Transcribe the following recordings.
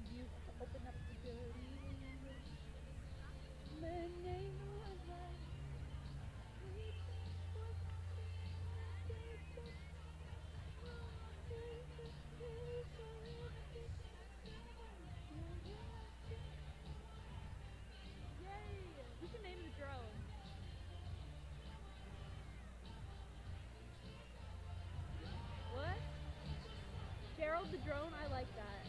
you to open up the door. The name of life. Yay! We should name the drone. What? Gerald the drone? I like that.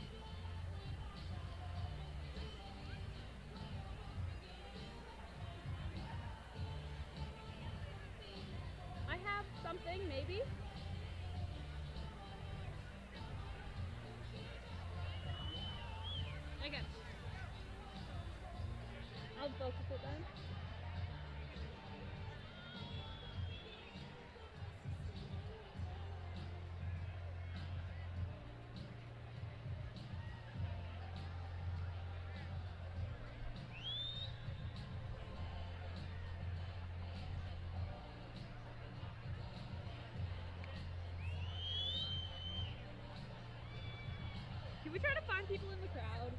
I have something, maybe? Okay. I'll focus it then. Can we try to find people in the crowd?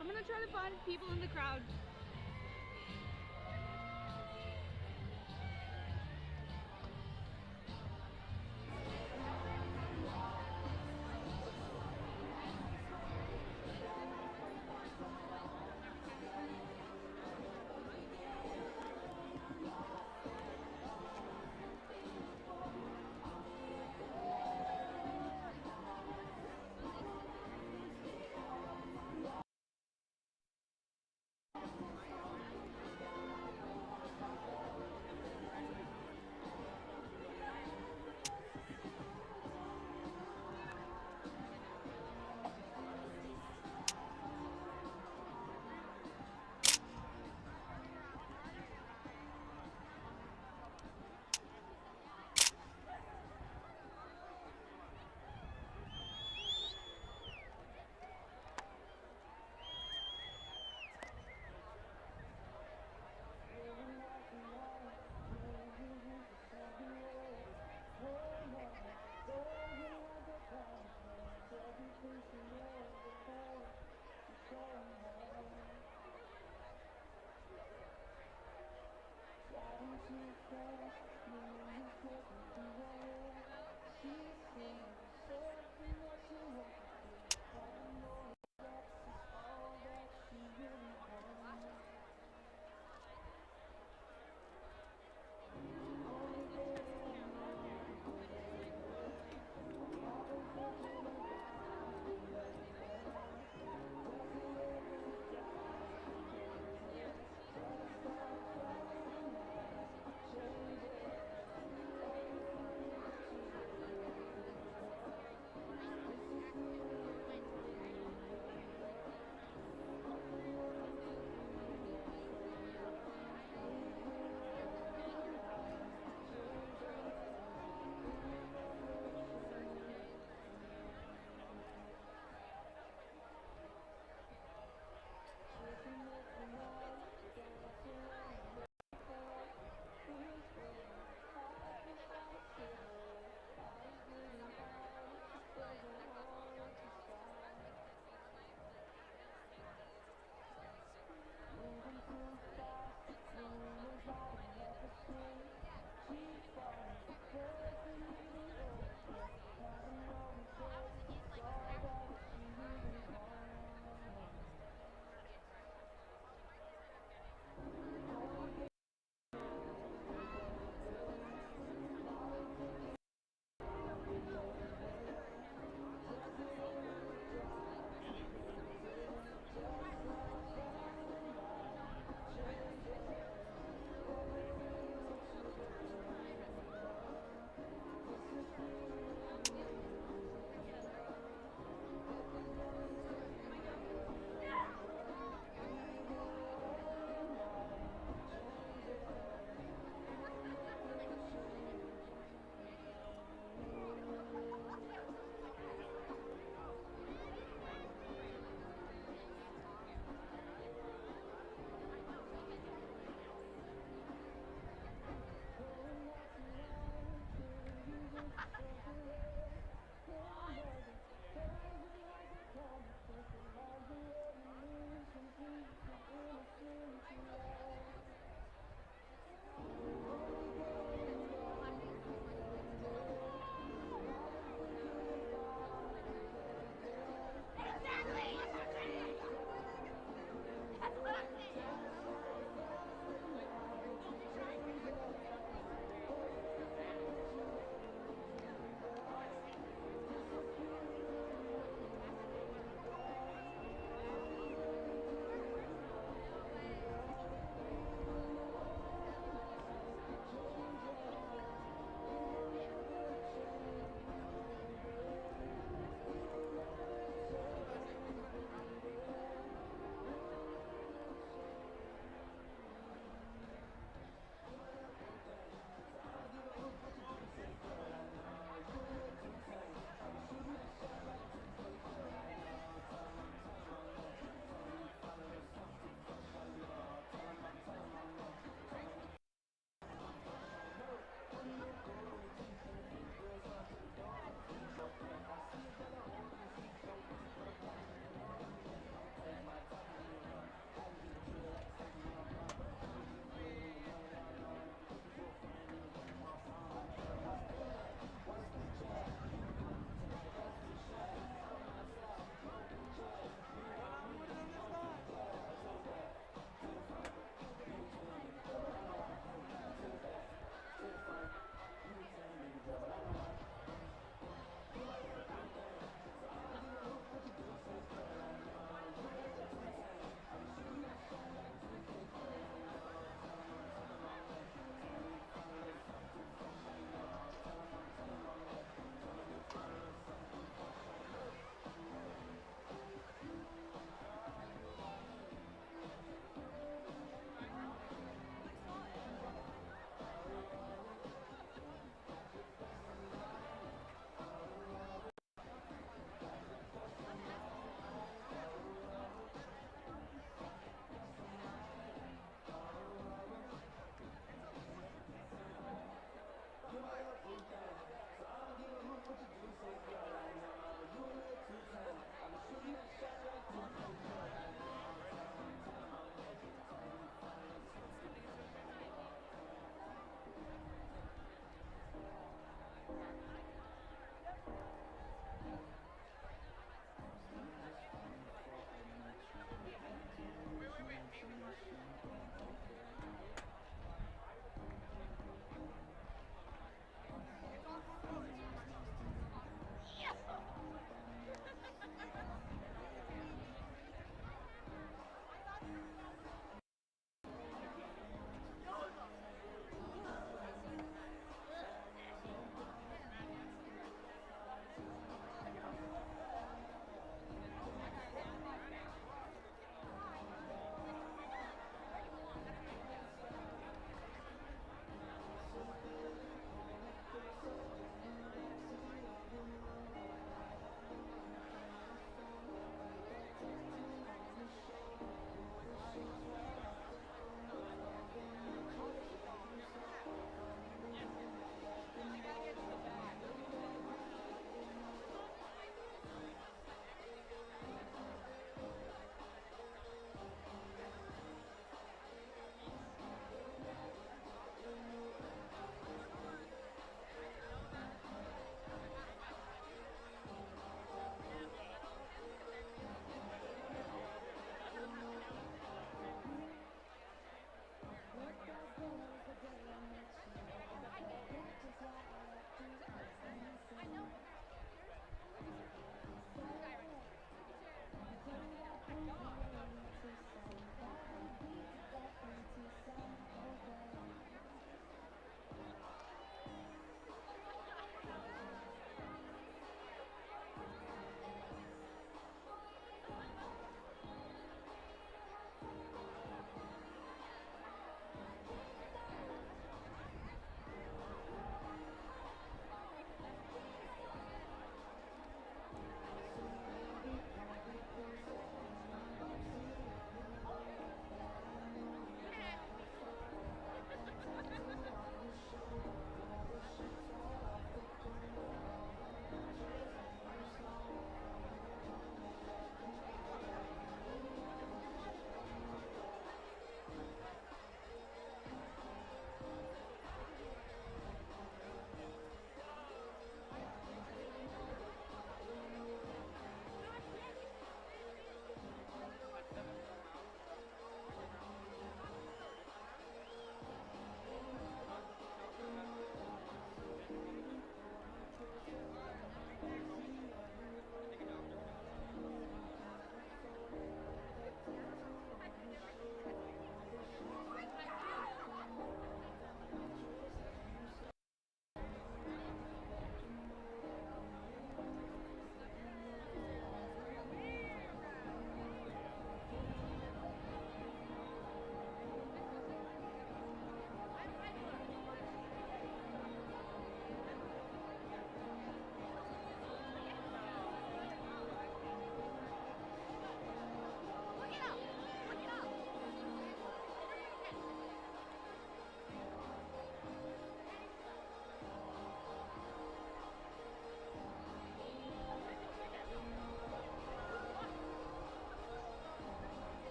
I'm gonna try to find people in the crowd.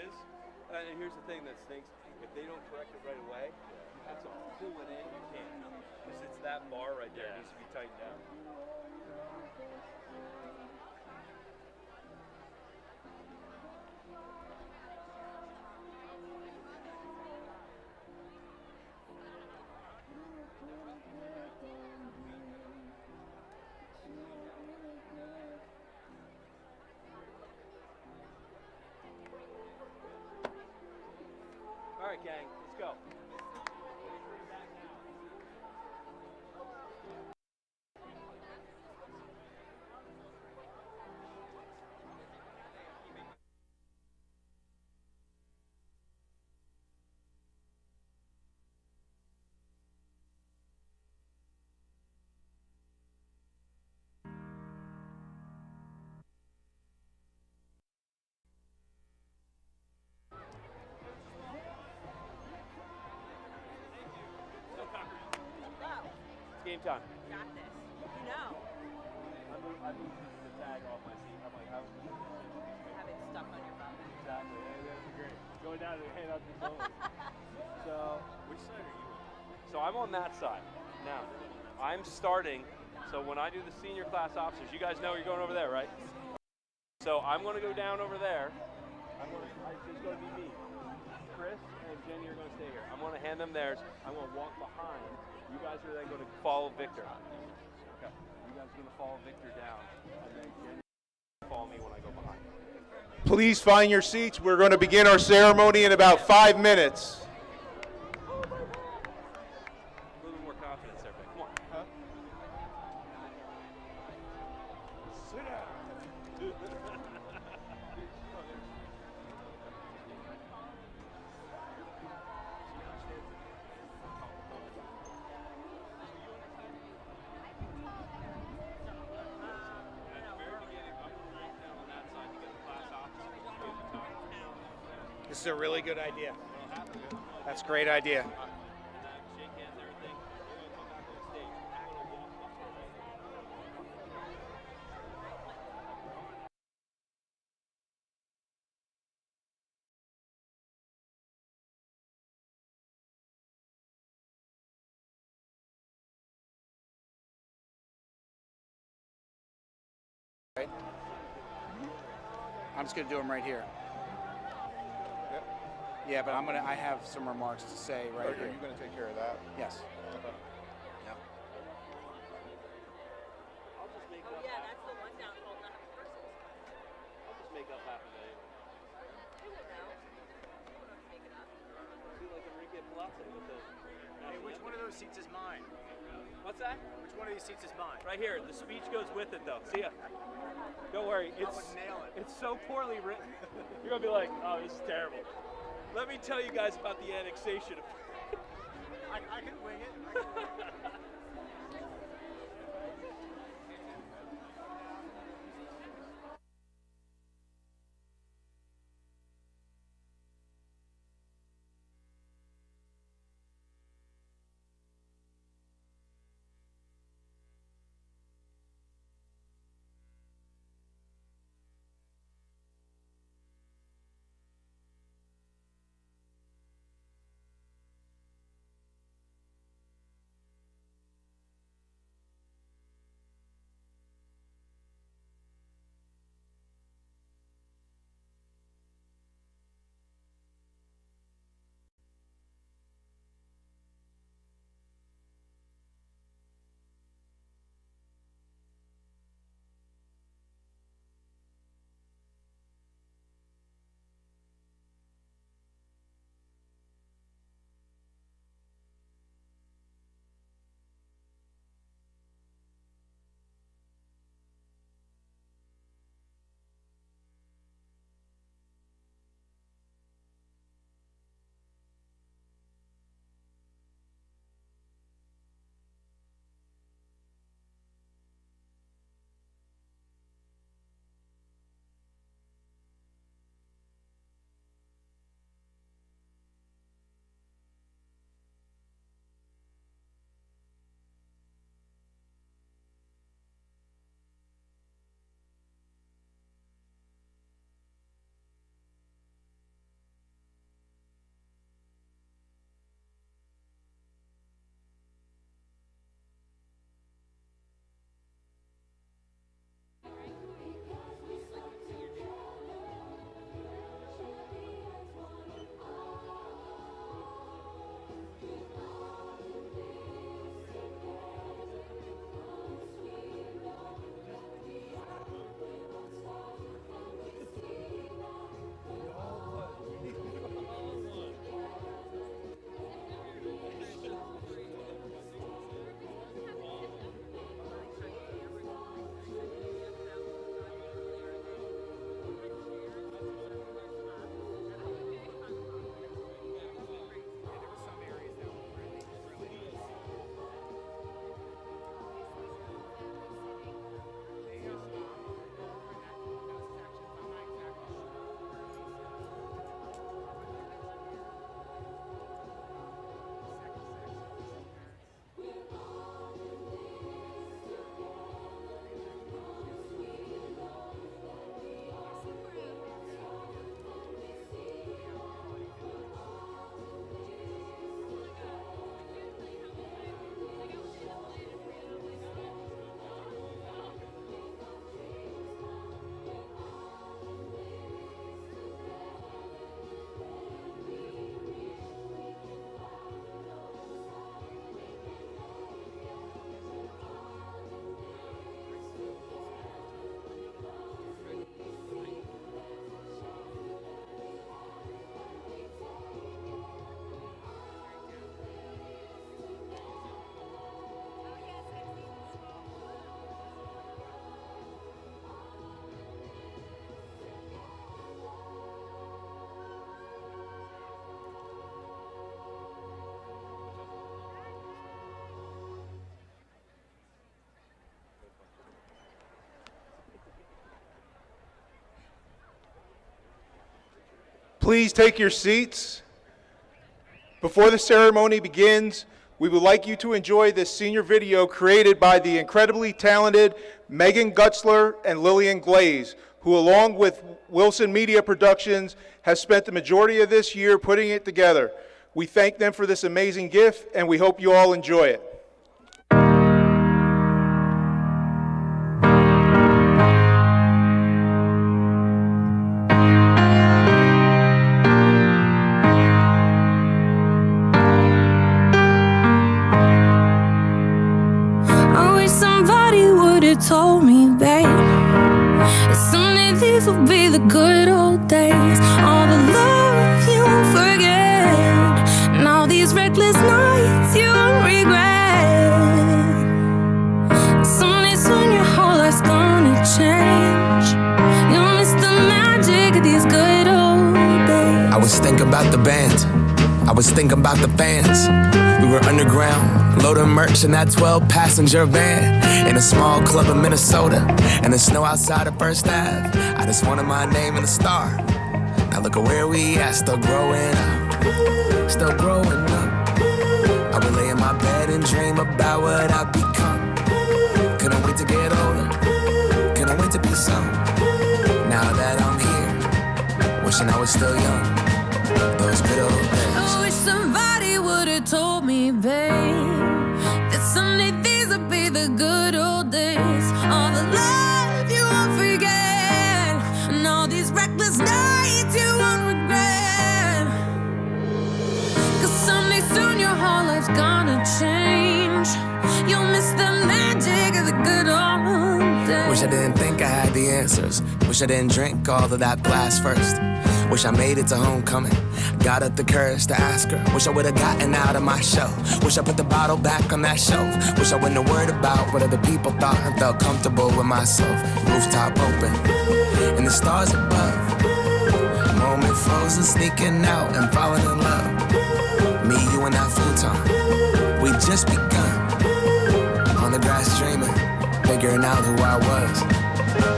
is. And here's the thing that stinks. If they don't correct it right away, you have to pull it in. You can't. Because it's that bar right there. It needs to be tightened down. All right, gang, let's go. It's game time. Got this. You know. I moved the tag off my seat. I'm like, how? Have it stuck on your butt. Exactly. That'd be great. Going down to hand out the phone. So, which side are you on? So I'm on that side. Now, I'm starting. So when I do the senior class officers, you guys know you're going over there, right? So I'm going to go down over there. It's going to be me. Chris and Jenny are going to stay here. I'm going to hand them theirs. I'm going to walk behind. You guys are then going to follow Victor. Okay. You guys are going to follow Victor down, and then Jenny will follow me when I go behind. Please find your seats. We're going to begin our ceremony in about 5 minutes. A little more confidence there, Vic. Come on. Huh? Sit down. This is a really good idea. That's a great idea. I'm just gonna do them right here. Yep. Yeah, but I have some remarks to say right Are here. you going to take care of that? Yes. Okay. Yeah. I'll just make Oh up yeah, half. that's the one down called Not Having Curses. I'll just make up half of it. They will know. They won't have to make it up. Do like Enrique Palazzo with the. Hey, which one of those seats is mine? What's that? Which one of these seats is mine? Right here. The speech goes with it, though. See ya. Don't worry. I would nail it. It's so poorly written. You're gonna be like, oh, this is terrible. Let me tell you guys about the annexation of. I can wing it. I can wing it. please take your seats? Before the ceremony begins, we would like you to enjoy this senior video created by the incredibly talented Megan Gutzler and Lillian Glaze, who along with Wilson Media Productions has spent the majority of this year putting it together. We thank them for this amazing gift, and we hope you all enjoy it. Told me, babe, that someday these will be the good old days. All the love you won't forget, and all these reckless nights you won't regret. Someday soon your whole life's gonna change. You'll miss the magic of these good old days. I was thinking about the band, I was thinking about the fans. We were underground, loading merch in that 12-passenger van, in a small club in Minnesota, and the snow outside of First Ave. I just wanted my name in a star. Now look at where we at, still growing up, still growing up. I would lay in my bed and dream about what I'd become. Couldn't wait to get older, couldn't wait to be some. Now that I'm here, wishing I was still young. Those good old days. I wish somebody would've told me, babe, that someday these would be the good old days. All the love you won't forget, and all these reckless nights you won't regret. Cause someday soon your whole life's gonna change. You'll miss the magic of the good old days. Wish I didn't think I had the answers. Wish I didn't drink all of that glass first. Wish I made it to homecoming, got up the courage to ask her. Wish I would've gotten out of my shell. Wish I put the bottle back on that shelf. Wish I wouldn't have worried about what other people thought and felt comfortable with myself. Rooftop open, and the stars above. Moment frozen, sneaking out and falling in love. Me, you, and that futon, we just begun. On the grass dreaming, figuring out who I was.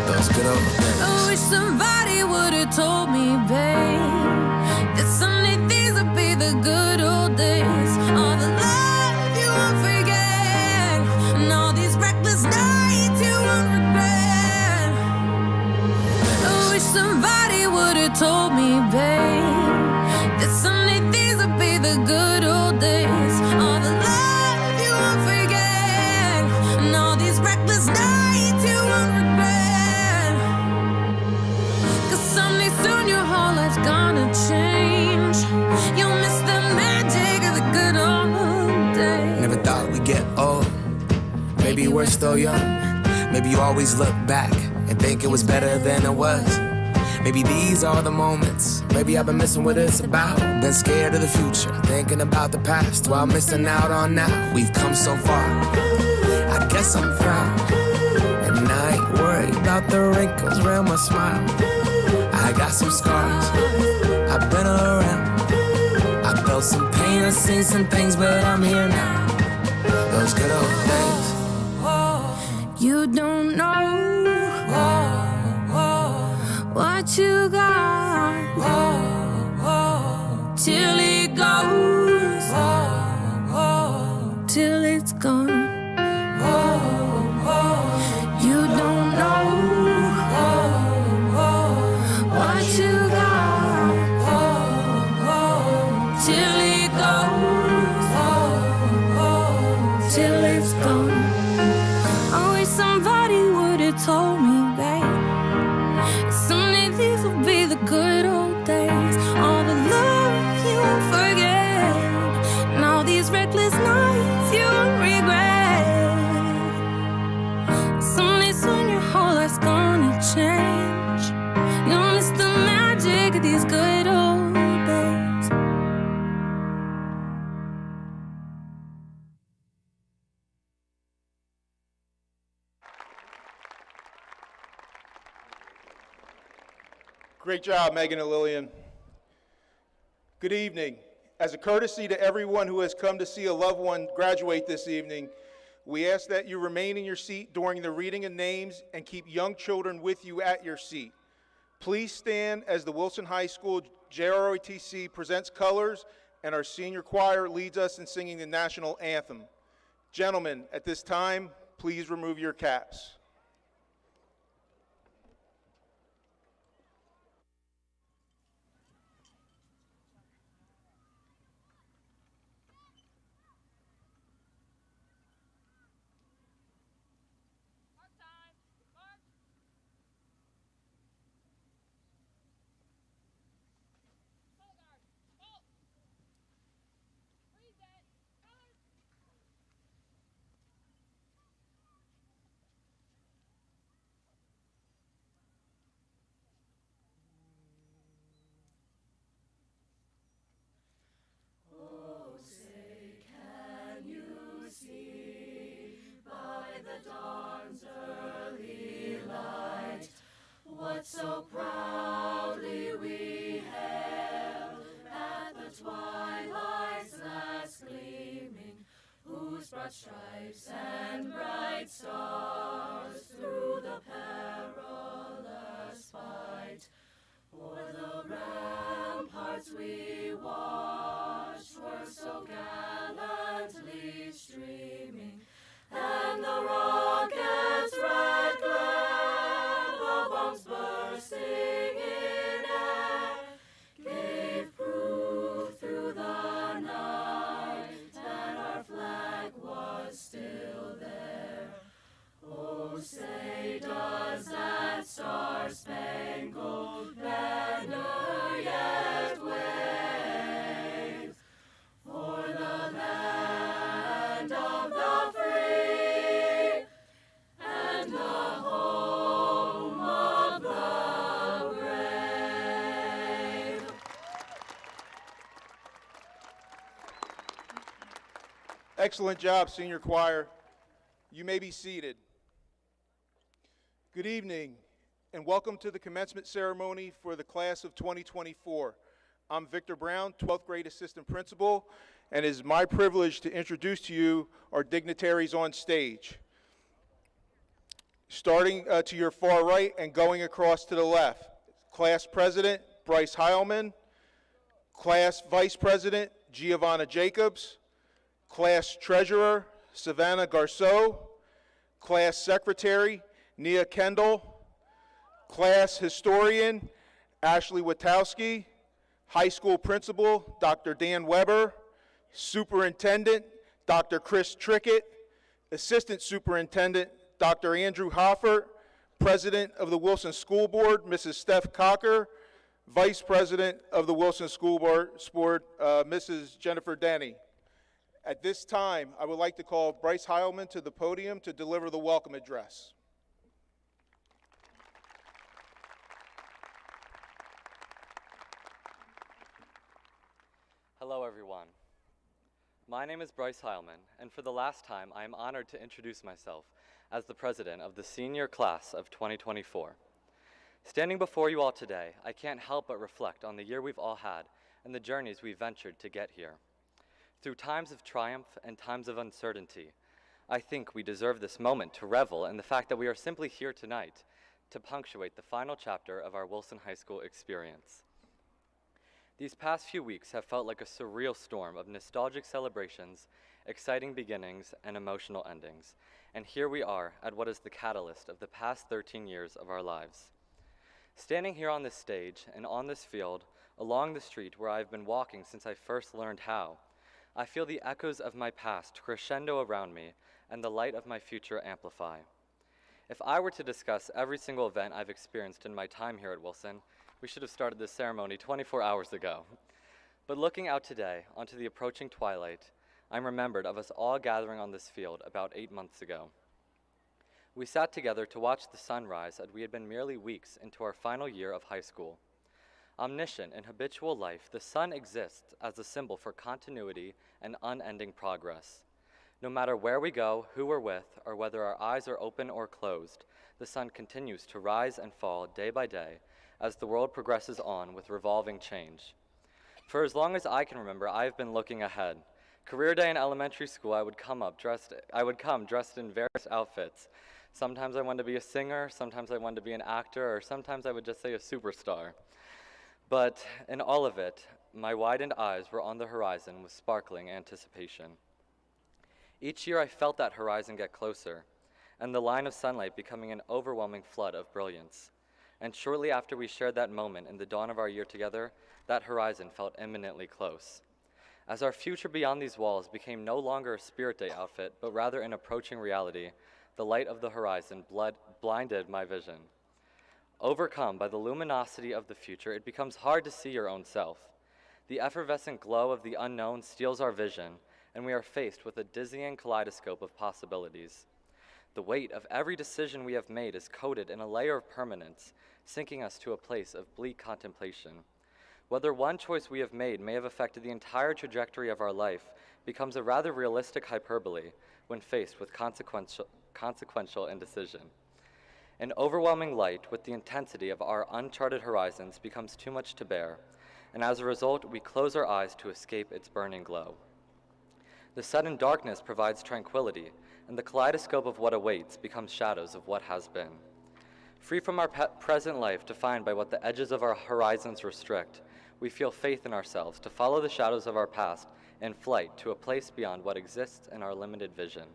Those good old days. I wish somebody would've told me, babe, that someday these would be the good old days. All the love you won't forget, and all these reckless nights you won't regret. I wish somebody would've told me, babe, that someday these would be the good old days. All the love you won't forget, and all these reckless nights you won't regret. Soon your whole life's gonna change. You'll miss the magic of the good old days. Never thought we'd get old. Maybe we're still young. Maybe you always look back and think it was better than it was. Maybe these are the moments. Maybe I've been missing what it's about. Been scared of the future, thinking about the past while missing out on now. We've come so far, I guess I'm proud. And I ain't worried about the wrinkles around my smile. I got some scars, I've been around. I felt some pain, I've seen some things, but I'm here now. Those good old days. You don't know what you got till it goes, till it's gone. You don't know what you got till it goes, till it's gone. I wish somebody would've told me, babe, someday these will be the good old days. All the love you won't forget, and all these reckless nights you won't regret. Someday soon your whole life's gonna change. You'll miss the magic of these good old days. Great job, Megan and Lillian. Good evening. As a courtesy to everyone who has come to see a loved one graduate this evening, we ask that you remain in your seat during the reading of names and keep young children with you at your seat. Please stand as the Wilson High School JROTC presents colors and our senior choir leads us in singing the national anthem. Gentlemen, at this time, please remove your caps. What so proudly we hailed at the twilight's last gleaming, whose broad stripes and bright stars through the perilous fight o'er the ramparts we watched were so gallantly streaming, and the rocket's red glare, the bombs bursting in air, gave proof through the night that our flag was still there. Oh, say does that star-spangled banner yet wave for the land of the free and the home of the brave? Excellent job, senior choir. You may be seated. Good evening, and welcome to the commencement ceremony for the class of 2024. I'm Victor Brown, 12th grade assistant principal, and it is my privilege to introduce to you our dignitaries on stage. Starting to your far right and going across to the left, Class President Bryce Heilman, Class Vice President Giovanna Jacobs, Class Treasurer Savannah Garceau, Class Secretary Nia Kendall, Class Historian Ashley Witowski, High School Principal Dr. Dan Weber, Superintendent Dr. Chris Trickett, Assistant Superintendent Dr. Andrew Hoffert, President of the Wilson School Board Mrs. Steph Cocker, Vice President of the Wilson School Board Mrs. Jennifer Denny. At this time, I would like to call Bryce Heilman to the podium to deliver the welcome address. Hello, everyone. My name is Bryce Heilman, and for the last time, I am honored to introduce myself as the president of the senior class of 2024. Standing before you all today, I can't help but reflect on the year we've all had and the journeys we've ventured to get here. Through times of triumph and times of uncertainty, I think we deserve this moment to revel in the fact that we are simply here tonight to punctuate the final chapter of our Wilson High School experience. These past few weeks have felt like a surreal storm of nostalgic celebrations, exciting beginnings, and emotional endings. And here we are at what is the catalyst of the past 13 years of our lives. Standing here on this stage and on this field, along the street where I've been walking since I first learned how, I feel the echoes of my past crescendo around me and the light of my future amplify. If I were to discuss every single event I've experienced in my time here at Wilson, we should have started this ceremony 24 hours ago. But looking out today onto the approaching twilight, I'm remembered of us all gathering on this field about 8 months ago. We sat together to watch the sun rise as we had been merely weeks into our final year of high school. Omniscient in habitual life, the sun exists as a symbol for continuity and unending progress. No matter where we go, who we're with, or whether our eyes are open or closed, the sun continues to rise and fall day by day as the world progresses on with revolving change. For as long as I can remember, I've been looking ahead. Career day in elementary school, I would come dressed in various outfits, Sometimes I wanted to be a singer, sometimes I wanted to be an actor, or sometimes I would just say a superstar. But in all of it, my widened eyes were on the horizon with sparkling anticipation. Each year I felt that horizon get closer, and the line of sunlight becoming an overwhelming flood of brilliance. And shortly after we shared that moment in the dawn of our year together, that horizon felt imminently close. As our future beyond these walls became no longer a Spirit Day outfit, but rather an approaching reality, the light of the horizon blinded my vision. Overcome by the luminosity of the future, it becomes hard to see your own self. The effervescent glow of the unknown steals our vision, and we are faced with a dizzying kaleidoscope of possibilities. The weight of every decision we have made is coated in a layer of permanence, sinking us to a place of bleak contemplation. Whether one choice we have made may have affected the entire trajectory of our life becomes a rather realistic hyperbole when faced with consequential indecision. An overwhelming light with the intensity of our uncharted horizons becomes too much to bear, and as a result, we close our eyes to escape its burning glow. The sudden darkness provides tranquility, and the kaleidoscope of what awaits becomes shadows of what has been. Free from our present life defined by what the edges of our horizons restrict, we feel faith in ourselves to follow the shadows of our past in flight to a place beyond what exists in our limited vision.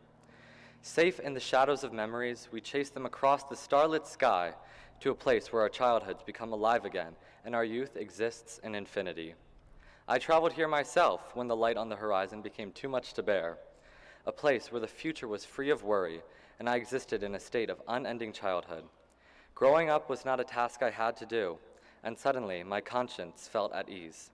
Safe in the shadows of memories, we chase them across the starlit sky to a place where our childhoods become alive again and our youth exists in infinity. I traveled here myself when the light on the horizon became too much to bear, a place where the future was free of worry and I existed in a state of unending childhood. Growing up was not a task I had to do, and suddenly my conscience felt at ease.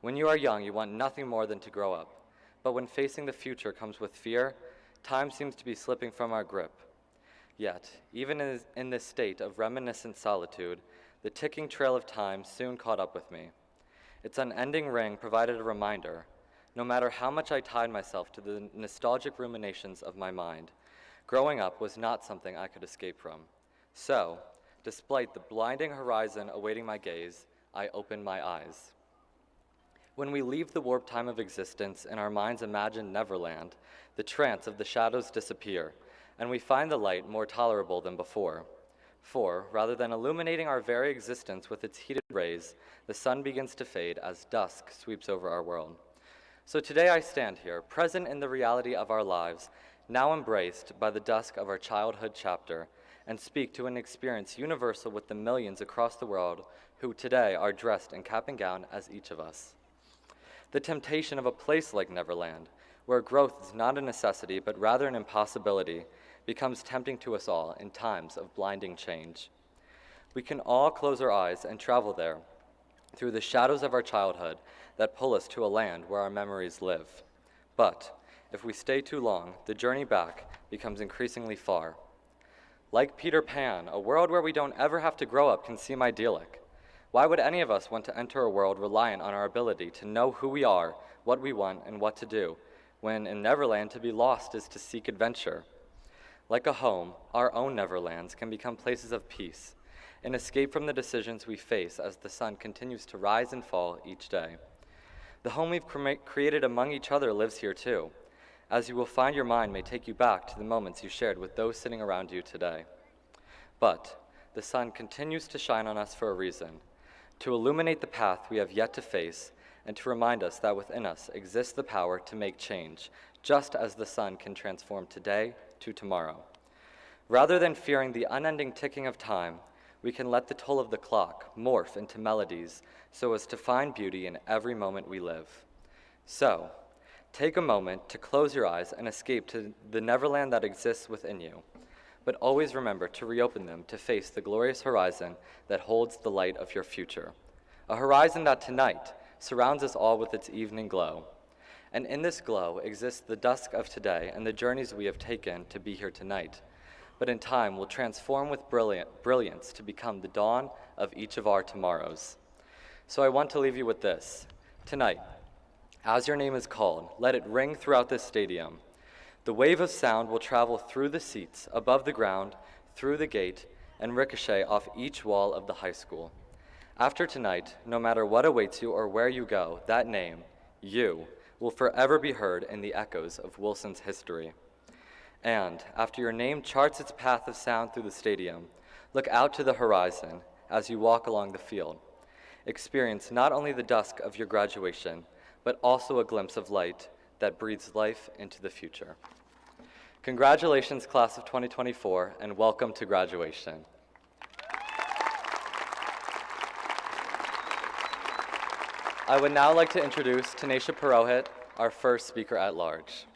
When you are young, you want nothing more than to grow up, but when facing the future comes with fear, time seems to be slipping from our grip. Yet, even in this state of reminiscent solitude, the ticking trail of time soon caught up with me. Its unending ring provided a reminder, no matter how much I tied myself to the nostalgic ruminations of my mind, growing up was not something I could escape from. So, despite the blinding horizon awaiting my gaze, I opened my eyes. When we leave the warped time of existence and our minds imagine Neverland, the trance of the shadows disappear, and we find the light more tolerable than before. For, rather than illuminating our very existence with its heated rays, the sun begins to fade as dusk sweeps over our world. So today I stand here, present in the reality of our lives, now embraced by the dusk of our childhood chapter, and speak to an experience universal with the millions across the world who today are dressed in cap and gown as each of us. The temptation of a place like Neverland, where growth is not a necessity but rather an impossibility, becomes tempting to us all in times of blinding change. We can all close our eyes and travel there through the shadows of our childhood that pull us to a land where our memories live. But if we stay too long, the journey back becomes increasingly far. Like Peter Pan, a world where we don't ever have to grow up can seem idyllic. Why would any of us want to enter a world reliant on our ability to know who we are, what we want, and what to do, when in Neverland to be lost is to seek adventure? Like a home, our own Neverlands can become places of peace, an escape from the decisions we face as the sun continues to rise and fall each day. The home we've created among each other lives here too, as you will find your mind may take you back to the moments you shared with those sitting around you today. But the sun continues to shine on us for a reason, to illuminate the path we have yet to face, and to remind us that within us exists the power to make change, just as the sun can transform today to tomorrow. Rather than fearing the unending ticking of time, we can let the toll of the clock morph into melodies so as to find beauty in every moment we live. So, take a moment to close your eyes and escape to the Neverland that exists within you, but always remember to reopen them to face the glorious horizon that holds the light of your future, a horizon that tonight surrounds us all with its evening glow. And in this glow exists the dusk of today and the journeys we have taken to be here tonight, but in time will transform with brilliance to become the dawn of each of our tomorrows. So I want to leave you with this. Tonight, as your name is called, let it ring throughout this stadium. The wave of sound will travel through the seats, above the ground, through the gate, and ricochet off each wall of the high school. After tonight, no matter what awaits you or where you go, that name, you, will forever be heard in the echoes of Wilson's history. And after your name charts its path of sound through the stadium, look out to the horizon as you walk along the field. Experience not only the dusk of your graduation, but also a glimpse of light that breathes life into the future. Congratulations, class of 2024, and welcome to graduation. I would now like to introduce Tanisha Purohit, our first speaker at large.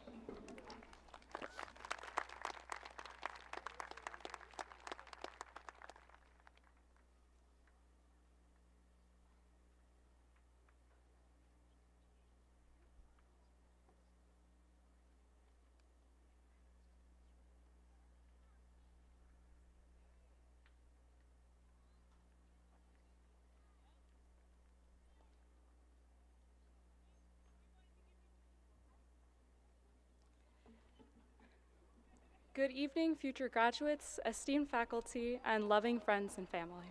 Good evening, future graduates, esteemed faculty, and loving friends and family.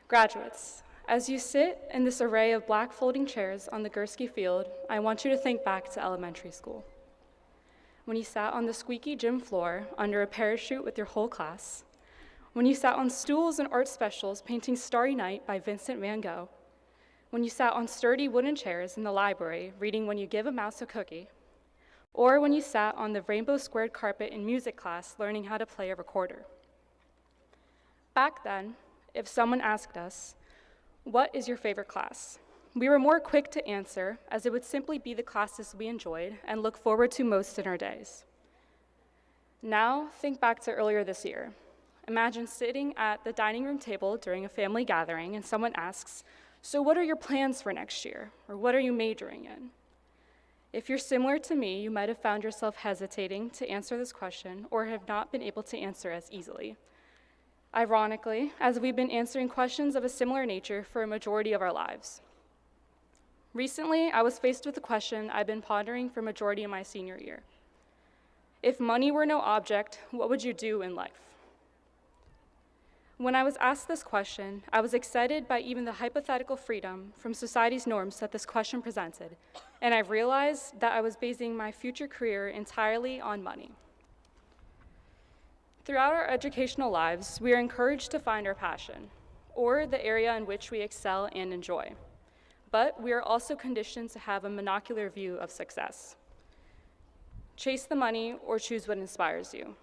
Graduates, as you sit in this array of black folding chairs on the Gursky Field, I want you to think back to elementary school. When you sat on the squeaky gym floor under a parachute with your whole class, when you sat on stools and art specials painting Starry Night by Vincent van Gogh, when you sat on sturdy wooden chairs in the library reading When You Give a Mouse a Cookie, or when you sat on the rainbow squared carpet in music class learning how to play a recorder. Back then, if someone asked us, "What is your favorite class?" we were more quick to answer, as it would simply be the classes we enjoyed and look forward to most in our days. Now, think back to earlier this year. Imagine sitting at the dining room table during a family gathering and someone asks, "So what are your plans for next year?" or "What are you majoring in?" If you're similar to me, you might have found yourself hesitating to answer this question or have not been able to answer as easily. Ironically, as we've been answering questions of a similar nature for a majority of our lives. Recently, I was faced with a question I've been pondering for a majority of my senior year. If money were no object, what would you do in life? When I was asked this question, I was excited by even the hypothetical freedom from society's norms that this question presented, and I realized that I was basing my future career entirely on money. Throughout our educational lives, we are encouraged to find our passion, or the area in which we excel and enjoy. But we are also conditioned to have a monocular view of success. Chase the money or choose what inspires you.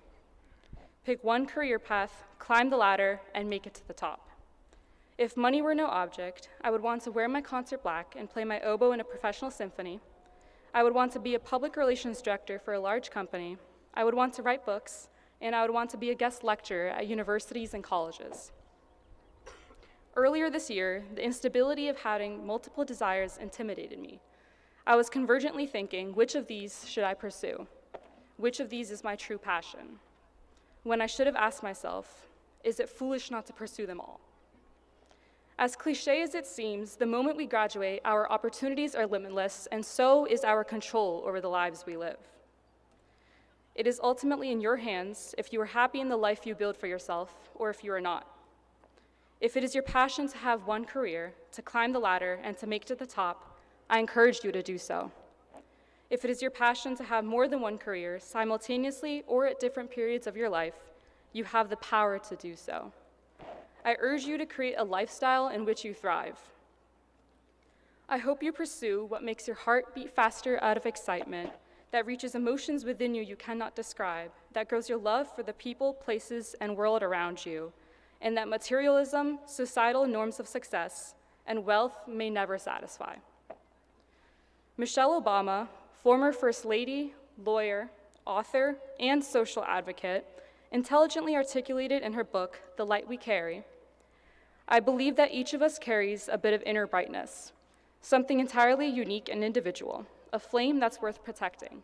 Pick one career path, climb the ladder, and make it to the top. If money were no object, I would want to wear my concert black and play my oboe in a professional symphony. I would want to be a public relations director for a large company. I would want to write books, and I would want to be a guest lecturer at universities and colleges. Earlier this year, the instability of having multiple desires intimidated me. I was convergently thinking, which of these should I pursue? Which of these is my true passion? When I should have asked myself, is it foolish not to pursue them all? As cliche as it seems, the moment we graduate, our opportunities are limitless, and so is our control over the lives we live. It is ultimately in your hands if you are happy in the life you build for yourself, or if you are not. If it is your passion to have one career, to climb the ladder, and to make it to the top, I encourage you to do so. If it is your passion to have more than one career, simultaneously or at different periods of your life, you have the power to do so. I urge you to create a lifestyle in which you thrive. I hope you pursue what makes your heart beat faster out of excitement, that reaches emotions within you cannot describe, that grows your love for the people, places, and world around you, and that materialism, societal norms of success, and wealth may never satisfy. Michelle Obama, former First Lady, lawyer, author, and social advocate, intelligently articulated in her book, The Light We Carry, I believe that each of us carries a bit of inner brightness, something entirely unique and individual, a flame that's worth protecting.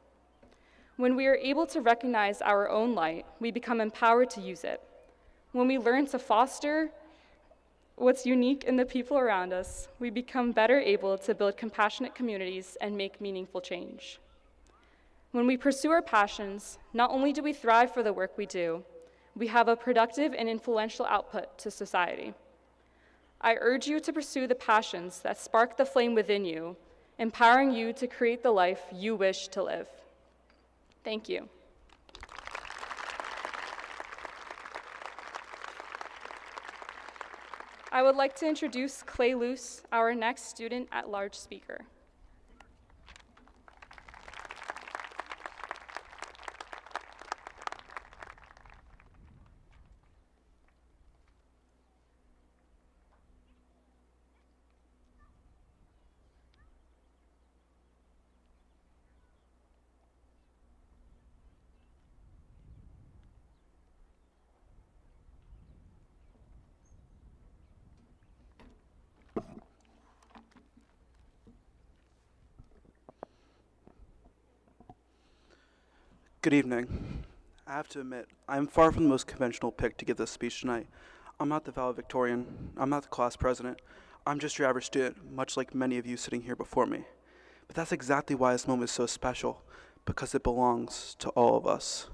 When we are able to recognize our own light, we become empowered to use it. When we learn to foster what's unique in the people around us, we become better able to build compassionate communities and make meaningful change. When we pursue our passions, not only do we thrive for the work we do, we have a productive and influential output to society. I urge you to pursue the passions that spark the flame within you, empowering you to create the life you wish to live. Thank you. I would like to introduce Clay Luce, our next student at large speaker. Good evening. I have to admit, I am far from the most conventional pick to give this speech tonight. I'm not the valedictorian. I'm not the class president. I'm just your average student, much like many of you sitting here before me. But that's exactly why this moment is so special, because it belongs to all of us.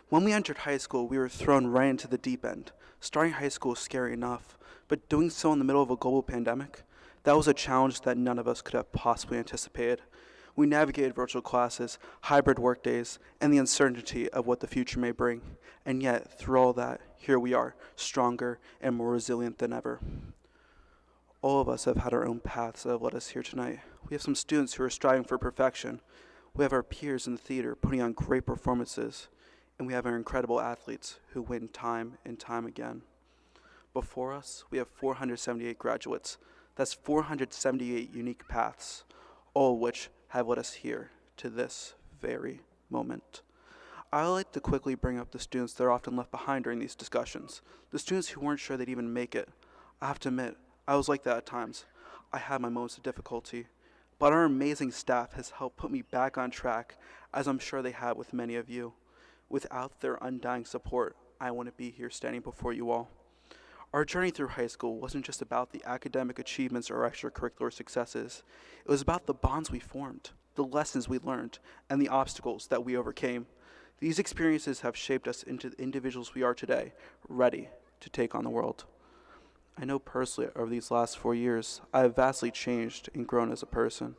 When we entered high school, we were thrown right into the deep end. Starting high school is scary enough, but doing so in the middle of a global pandemic, that was a challenge that none of us could have possibly anticipated. We navigated virtual classes, hybrid workdays, and the uncertainty of what the future may bring. And yet, through all that, here we are, stronger and more resilient than ever. All of us have had our own paths that have led us here tonight. We have some students who are striving for perfection. We have our peers in the theater putting on great performances. And we have our incredible athletes who win time and time again. Before us, we have 478 graduates. That's 478 unique paths, all of which have led us here to this very moment. I like to quickly bring up the students that are often left behind during these discussions, the students who weren't sure they'd even make it. I have to admit, I was like that at times. I had my moments of difficulty, but our amazing staff has helped put me back on track, as I'm sure they have with many of you. Without their undying support, I wouldn't be here standing before you all. Our journey through high school wasn't just about the academic achievements or extracurricular successes. It was about the bonds we formed, the lessons we learned, and the obstacles that we overcame. These experiences have shaped us into the individuals we are today, ready to take on the world. I know personally over these last 4 years, I have vastly changed and grown as a person.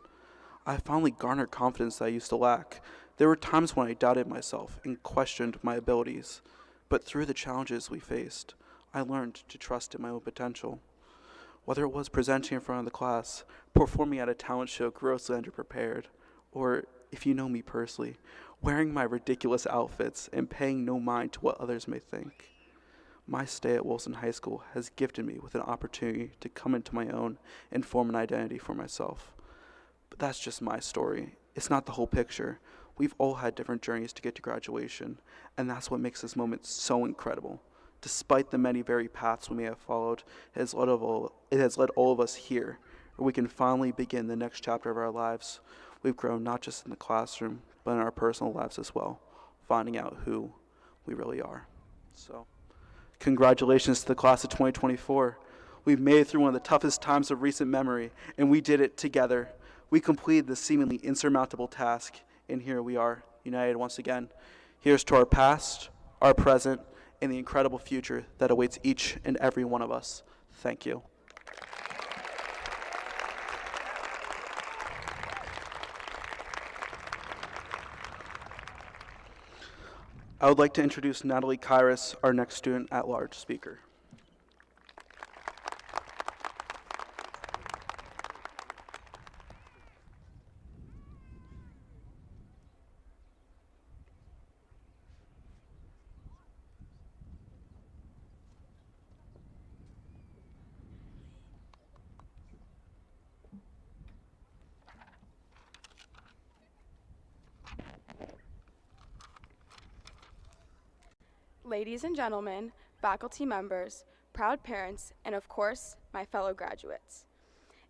I have finally garnered confidence that I used to lack. There were times when I doubted myself and questioned my abilities, but through the challenges we faced, I learned to trust in my own potential. Whether it was presenting in front of the class, performing at a talent show grossly underprepared, or, if you know me personally, wearing my ridiculous outfits and paying no mind to what others may think. My stay at Wilson High School has gifted me with an opportunity to come into my own and form an identity for myself. But that's just my story. It's not the whole picture. We've all had different journeys to get to graduation, and that's what makes this moment so incredible. Despite the many varied paths we may have followed, it has led all of us here, where we can finally begin the next chapter of our lives. We've grown not just in the classroom, but in our personal lives as well, finding out who we really are. So, congratulations to the class of 2024. We've made it through one of the toughest times of recent memory, and we did it together. We completed the seemingly insurmountable task, and here we are, united once again. Here's to our past, our present, and the incredible future that awaits each and every one of us. Thank you. I would like to introduce Natalie Kairos, our next student at large speaker. Ladies and gentlemen, faculty members, proud parents, and of course, my fellow graduates.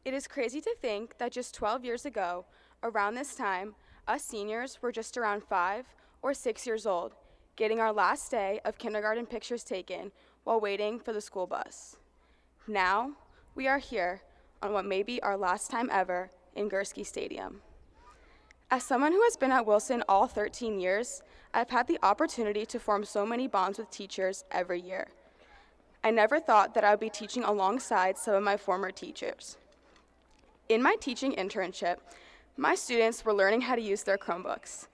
It is crazy to think that just 12 years ago, around this time, us seniors were just around 5 or 6 years old, getting our last day of kindergarten pictures taken while waiting for the school bus. Now, we are here on what may be our last time ever in Gursky Stadium. As someone who has been at Wilson all 13 years, I've had the opportunity to form so many bonds with teachers every year. I never thought that I would be teaching alongside some of my former teachers. In my teaching internship, my students were learning how to use their Chromebooks.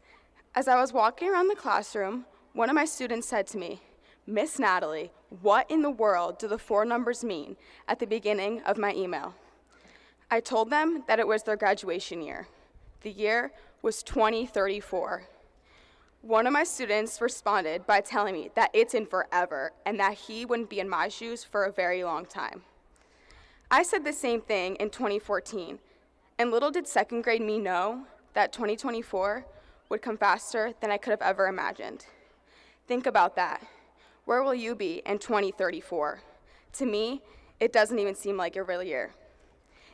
As I was walking around the classroom, one of my students said to me, Miss Natalie, what in the world do the 4 numbers mean at the beginning of my email? I told them that it was their graduation year. The year was 2034. One of my students responded by telling me that it's in forever and that he wouldn't be in my shoes for a very long time. I said the same thing in 2014, and little did second grade me know that 2024 would come faster than I could have ever imagined. Think about that. Where will you be in 2034? To me, it doesn't even seem like a real year.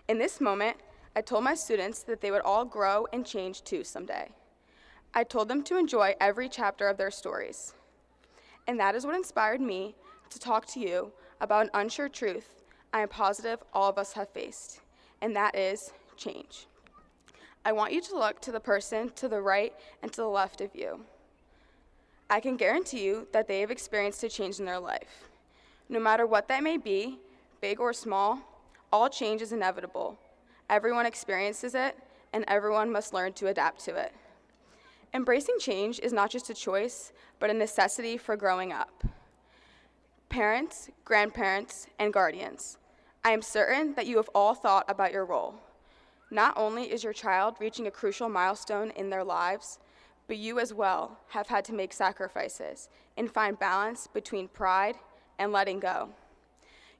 In this moment, I told my students that they would all grow and change too someday. I told them to enjoy every chapter of their stories. And that is what inspired me to talk to you about an unsure truth I am positive all of us have faced, and that is change. I want you to look to the person to the right and to the left of you. I can guarantee you that they have experienced a change in their life. No matter what that may be, big or small, all change is inevitable. Everyone experiences it, and everyone must learn to adapt to it. Embracing change is not just a choice, but a necessity for growing up. Parents, grandparents, and guardians, I am certain that you have all thought about your role. Not only is your child reaching a crucial milestone in their lives, but you as well have had to make sacrifices and find balance between pride and letting go.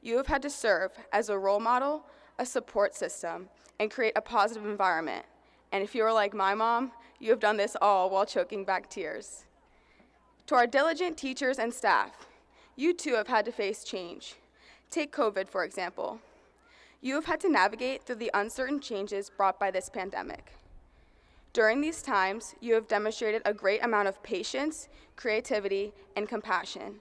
You have had to serve as a role model, a support system, and create a positive environment. And if you are like my mom, you have done this all while choking back tears. To our diligent teachers and staff, you too have had to face change. Take COVID, for example. You have had to navigate through the uncertain changes brought by this pandemic. During these times, you have demonstrated a great amount of patience, creativity, and compassion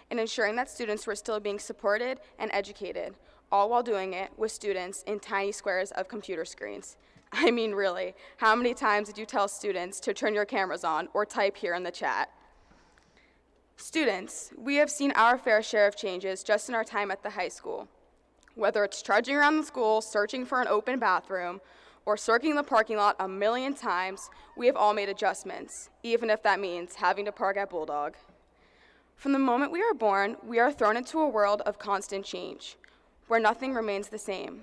in ensuring that students were still being supported and educated, all while doing it with students in tiny squares of computer screens. I mean, really, how many times did you tell students to turn your cameras on or type here in the chat? Students, we have seen our fair share of changes just in our time at the high school. Whether it's trudging around the school, searching for an open bathroom, or circling the parking lot a million times, we have all made adjustments, even if that means having to park at Bulldog. From the moment we are born, we are thrown into a world of constant change, where nothing remains the same.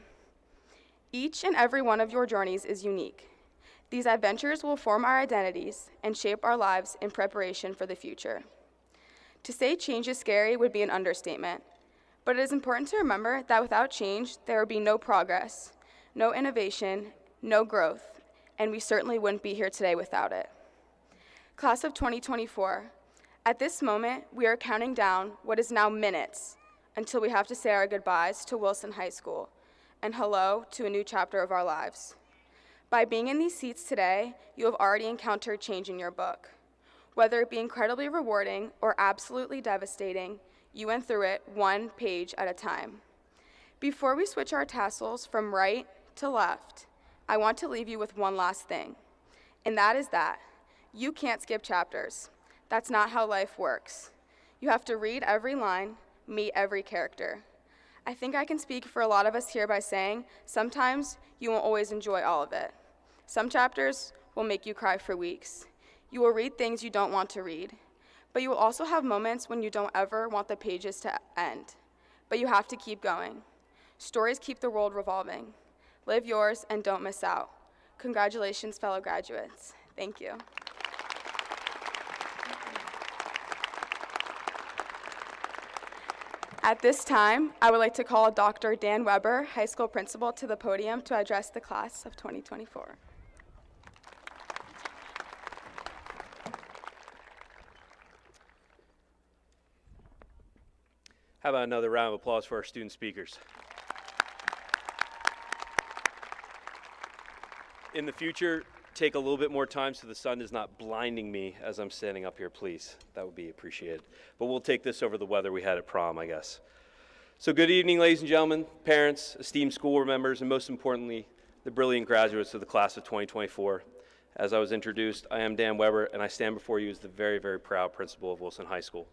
Each and every one of your journeys is unique. These adventures will form our identities and shape our lives in preparation for the future. To say change is scary would be an understatement, but it is important to remember that without change, there would be no progress, no innovation, no growth, and we certainly wouldn't be here today without it. Class of 2024, at this moment, we are counting down what is now minutes until we have to say our goodbyes to Wilson High School and hello to a new chapter of our lives. By being in these seats today, you have already encountered change in your book. Whether it be incredibly rewarding or absolutely devastating, you went through it one page at a time. Before we switch our tassels from right to left, I want to leave you with one last thing, and that is that you can't skip chapters. That's not how life works. You have to read every line, meet every character. I think I can speak for a lot of us here by saying sometimes you won't always enjoy all of it. Some chapters will make you cry for weeks. You will read things you don't want to read, but you will also have moments when you don't ever want the pages to end. But you have to keep going. Stories keep the world revolving. Live yours and don't miss out. Congratulations, fellow graduates. Thank you. At this time, I would like to call Dr. Dan Weber, high school principal, to the podium to address the class of 2024. How about another round of applause for our student speakers? In the future, take a little bit more time so the sun is not blinding me as I'm standing up here, please. That would be appreciated. But we'll take this over the weather we had at prom, I guess. So good evening, ladies and gentlemen, parents, esteemed school members, and most importantly, the brilliant graduates of the class of 2024. As I was introduced, I am Dan Weber, and I stand before you as the very, very proud principal of Wilson High School.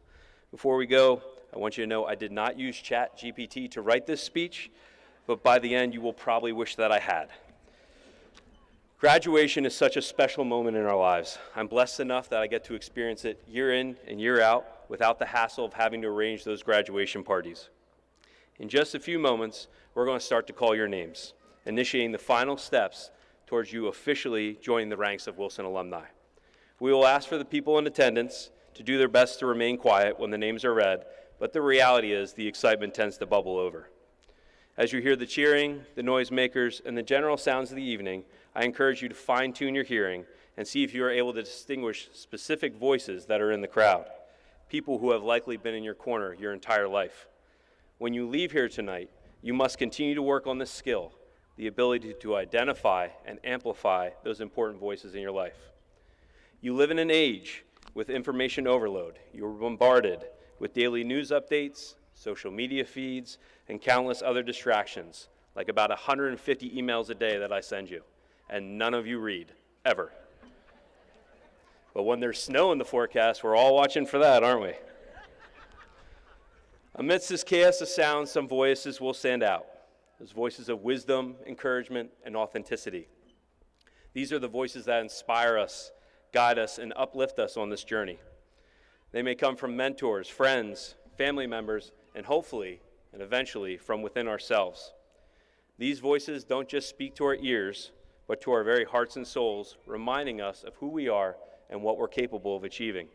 Before we go, I want you to know I did not use ChatGPT to write this speech, but by the end, you will probably wish that I had. Graduation is such a special moment in our lives. I'm blessed enough that I get to experience it year in and year out without the hassle of having to arrange those graduation parties. In just a few moments, we're going to start to call your names, initiating the final steps towards you officially joining the ranks of Wilson alumni. We will ask for the people in attendance to do their best to remain quiet when the names are read, but the reality is the excitement tends to bubble over. As you hear the cheering, the noisemakers, and the general sounds of the evening, I encourage you to fine-tune your hearing and see if you are able to distinguish specific voices that are in the crowd, people who have likely been in your corner your entire life. When you leave here tonight, you must continue to work on this skill, the ability to identify and amplify those important voices in your life. You live in an age with information overload. You are bombarded with daily news updates, social media feeds, and countless other distractions, like about 150 emails a day that I send you, and none of you read, ever. But when there's snow in the forecast, we're all watching for that, aren't we? Amidst this chaos of sound, some voices will stand out. Those voices of wisdom, encouragement, and authenticity. These are the voices that inspire us, guide us, and uplift us on this journey. They may come from mentors, friends, family members, and hopefully, and eventually, from within ourselves. These voices don't just speak to our ears, but to our very hearts and souls, reminding us of who we are and what we're capable of achieving.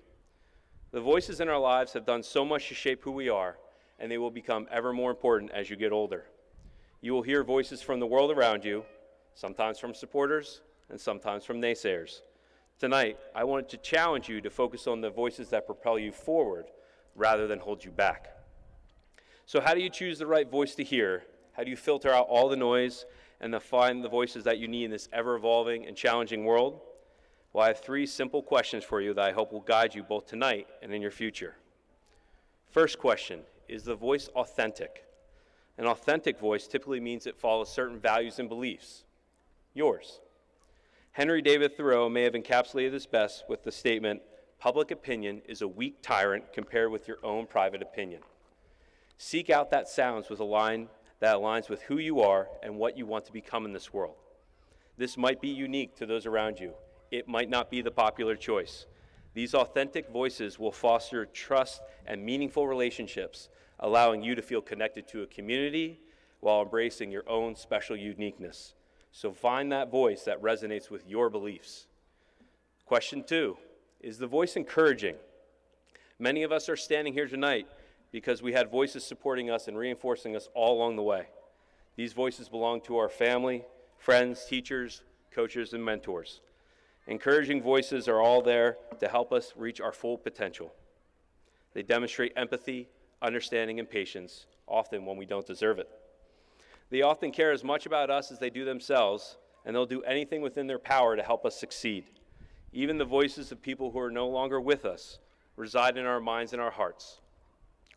The voices in our lives have done so much to shape who we are, and they will become ever more important as you get older. You will hear voices from the world around you, sometimes from supporters and sometimes from naysayers. Tonight, I wanted to challenge you to focus on the voices that propel you forward rather than hold you back. So how do you choose the right voice to hear? How do you filter out all the noise and find the voices that you need in this ever-evolving and challenging world? Well, I have 3 simple questions for you that I hope will guide you both tonight and in your future. First question, is the voice authentic? An authentic voice typically means it follows certain values and beliefs. Yours. Henry David Thoreau may have encapsulated this best with the statement, "Public opinion is a weak tyrant compared with your own private opinion." Seek out that sounds with a line that aligns with who you are and what you want to become in this world. This might be unique to those around you. It might not be the popular choice. These authentic voices will foster trust and meaningful relationships, allowing you to feel connected to a community while embracing your own special uniqueness. So find that voice that resonates with your beliefs. Question 2, is the voice encouraging? Many of us are standing here tonight because we had voices supporting us and reinforcing us all along the way. These voices belong to our family, friends, teachers, coaches, and mentors. Encouraging voices are all there to help us reach our full potential. They demonstrate empathy, understanding, and patience, often when we don't deserve it. They often care as much about us as they do themselves, and they'll do anything within their power to help us succeed. Even the voices of people who are no longer with us reside in our minds and our hearts.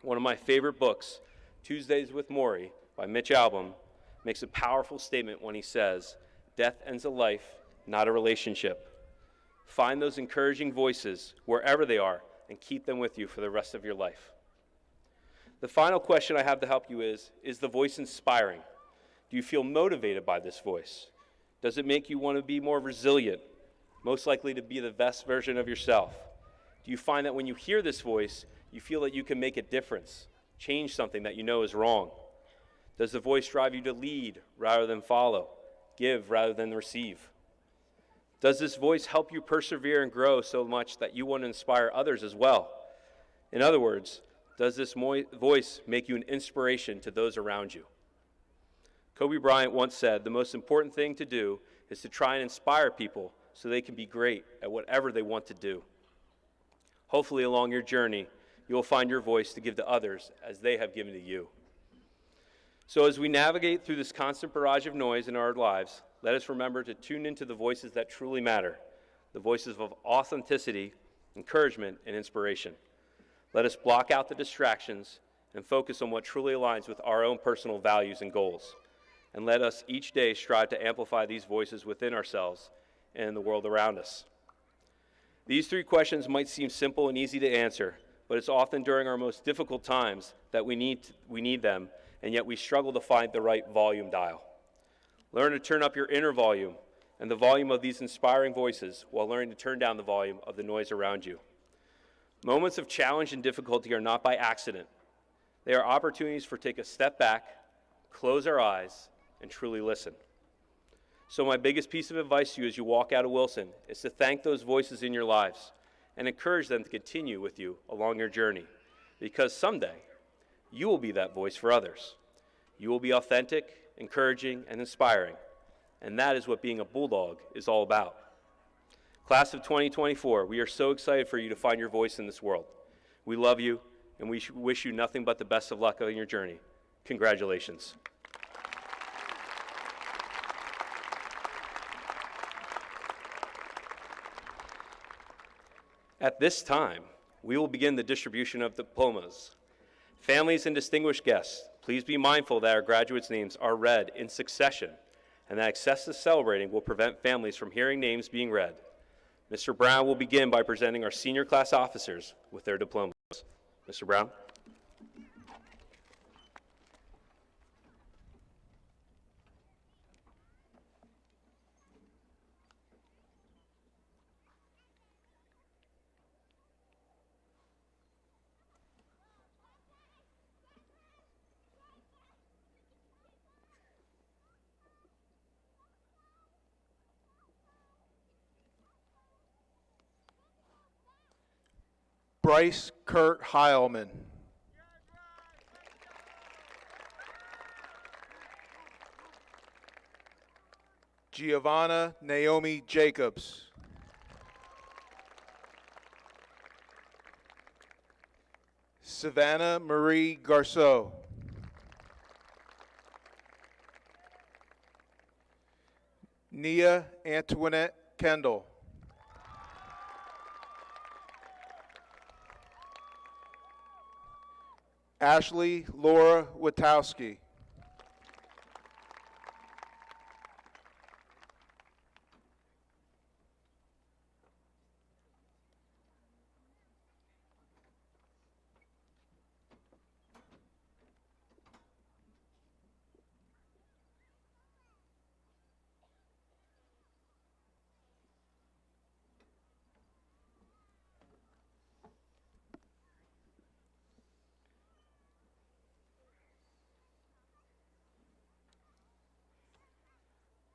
One of my favorite books, Tuesdays with Morrie by Mitch Albom, makes a powerful statement when he says, "Death ends a life, not a relationship." Find those encouraging voices wherever they are and keep them with you for the rest of your life. The final question I have to help you is the voice inspiring? Do you feel motivated by this voice? Does it make you want to be more resilient, most likely to be the best version of yourself? Do you find that when you hear this voice, you feel that you can make a difference, change something that you know is wrong? Does the voice drive you to lead rather than follow, give rather than receive? Does this voice help you persevere and grow so much that you want to inspire others as well? In other words, does this voice make you an inspiration to those around you? Kobe Bryant once said, "The most important thing to do is to try and inspire people so they can be great at whatever they want to do." Hopefully along your journey, you will find your voice to give to others as they have given to you. So as we navigate through this constant barrage of noise in our lives, let us remember to tune into the voices that truly matter, the voices of authenticity, encouragement, and inspiration. Let us block out the distractions and focus on what truly aligns with our own personal values and goals. And let us each day strive to amplify these voices within ourselves and in the world around us. These 3 questions might seem simple and easy to answer, but it's often during our most difficult times that we need them, and yet we struggle to find the right volume dial. Learn to turn up your inner volume and the volume of these inspiring voices while learning to turn down the volume of the noise around you. Moments of challenge and difficulty are not by accident. They are opportunities for take a step back, close our eyes, and truly listen. So my biggest piece of advice to you as you walk out of Wilson is to thank those voices in your lives and encourage them to continue with you along your journey, because someday you will be that voice for others. You will be authentic, encouraging, and inspiring, and that is what being a Bulldog is all about. Class of 2024, we are so excited for you to find your voice in this world. We love you, and we wish you nothing but the best of luck on your journey. Congratulations. At this time, we will begin the distribution of diplomas. Families and distinguished guests, please be mindful that our graduates' names are read in succession, and that excessive celebrating will prevent families from hearing names being read. Mr. Brown will begin by presenting our senior class officers with their diplomas. Mr. Brown. Bryce Kurt Heilman. Giovanna Naomi Jacobs. Savannah Marie Garceau. Nia Antoinette Kendall. Ashley Laura Witowski.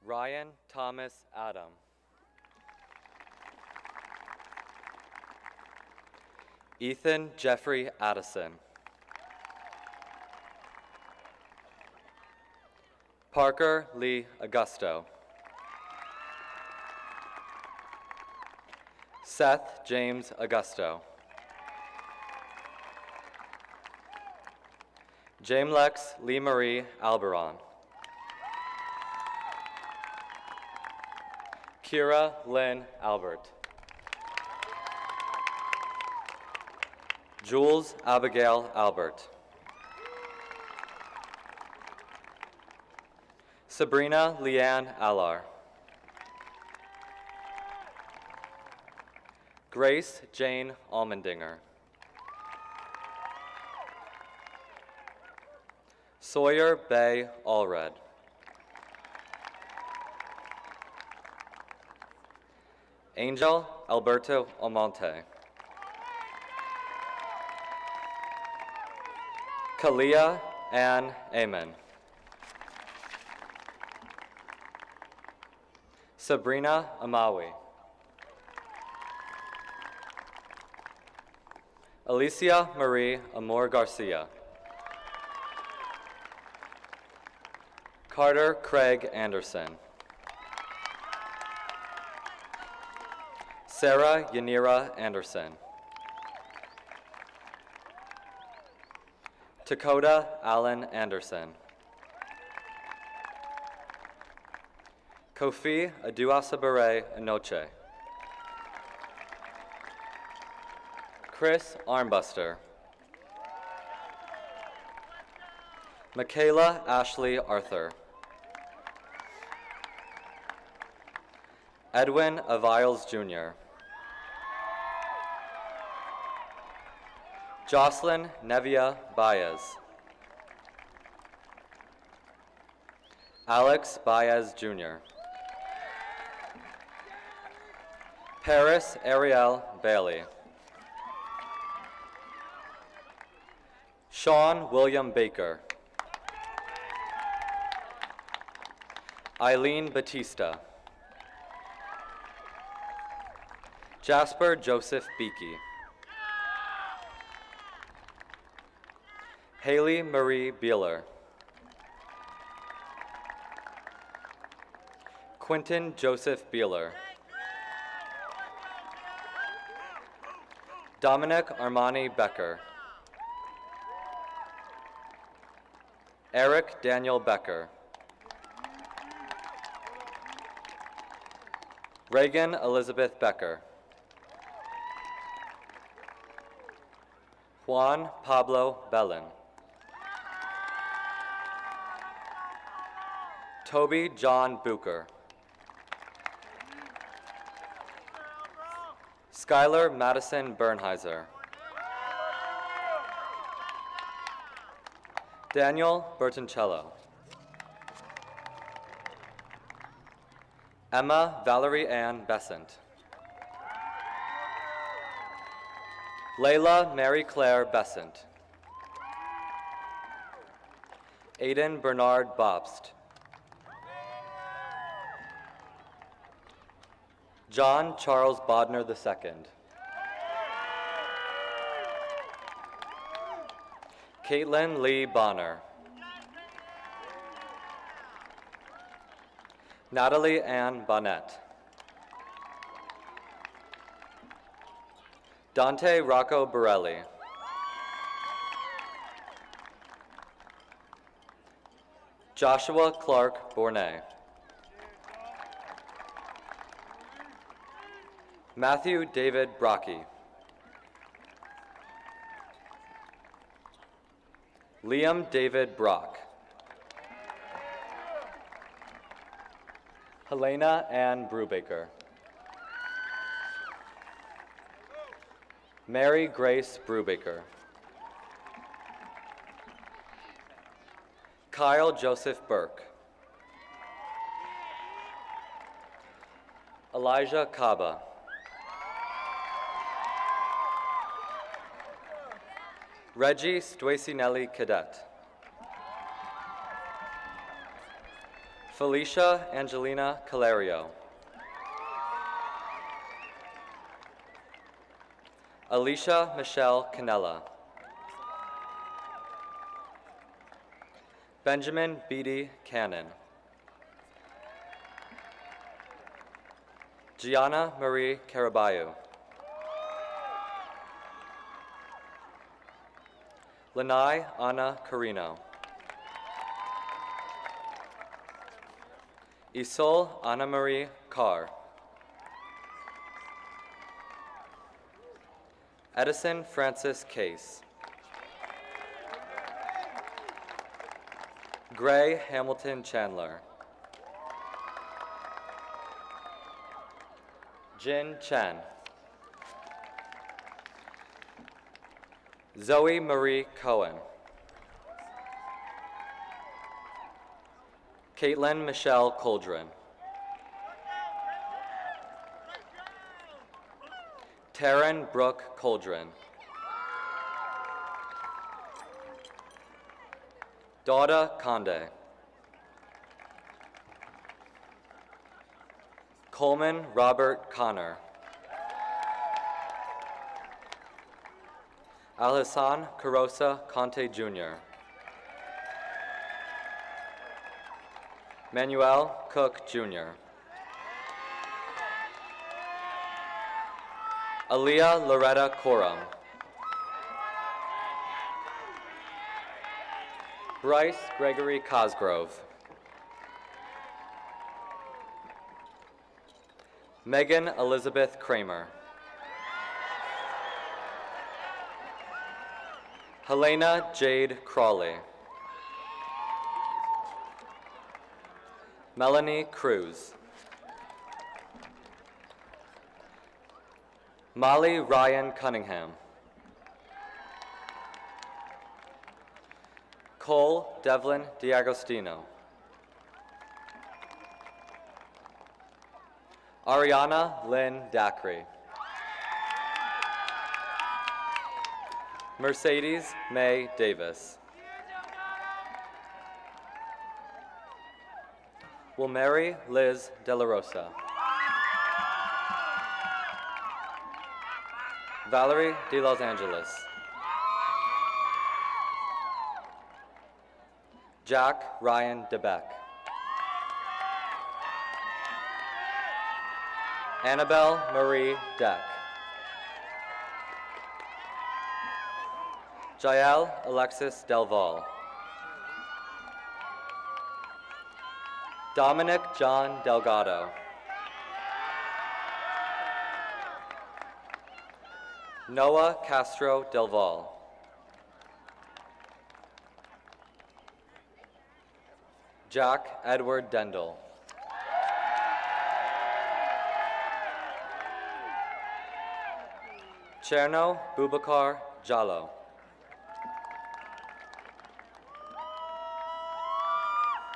Ryan Thomas Adam. Ethan Jeffrey Addison. Parker Lee Augusto. Seth James Augusto. Jamelex Lee Marie Alberon. Kira Lynn Albert. Jules Abigail Albert. Sabrina Leanne Allar. Grace Jane Almendinger. Sawyer Bay Allred. Angel Alberto Almonte. Kalia Ann Amen. Sabrina Amawi. Alicia Marie Amor Garcia. Carter Craig Anderson. Sarah Yanira Anderson. Dakota Allen Anderson. Kofi Aduasabare Anoche. Chris Armbuster. Michaela Ashley Arthur. Edwin Aviles Jr. Jocelyn Nevia Baez. Alex Baez Jr. Paris Ariel Bailey. Sean William Baker. Eileen Batista. Jasper Joseph Beakey. Haley Marie Beeler. Quentin Joseph Beeler. Dominic Armani Becker. Eric Daniel Becker. Reagan Elizabeth Becker. Juan Pablo Bellin. Toby John Bucher. Skylar Madison Bernheiser. Daniel Bertoncello. Emma Valerie Ann Besant. Layla Mary Claire Besant. Aiden Bernard Bobst. John Charles Bodner II. Caitlin Lee Bonner. Natalie Ann Bonnet. Dante Rocco Borelli. Joshua Clark Bournet. Matthew David Brocky. Liam David Brock. Helena Ann Brubaker. Mary Grace Brubaker. Kyle Joseph Burke. Elijah Kaba. Reggie Stuacinelli Cadet. Felicia Angelina Calario. Alicia Michelle Canella. Benjamin Beatty Cannon. Gianna Marie Caraballo. Lanai Anna Carino. Isol Anna Marie Carr. Edison Francis Case. Gray Hamilton Chandler. Jin Chen. Zoe Marie Cohen. Caitlin Michelle Coldren. Taryn Brooke Coldren. Dauda Conde. Coleman Robert Connor. Alhassan Carosa Conte Jr. Manuel Cook Jr. Aaliyah Loretta Coram. Bryce Gregory Cosgrove. Megan Elizabeth Kramer. Helena Jade Crawley. Melanie Cruz. Molly Ryan Cunningham. Cole Devlin DiAgostino. Ariana Lynn Dacry. Mercedes May Davis. Will Mary Liz De La Rosa. Valerie De Los Angeles. Jack Ryan DeBeck. Annabelle Marie Deck. Jael Alexis Delval. Dominic John Delgado. Noah Castro Delval. Jack Edward Dendel. Cherno Bubakar Jallo.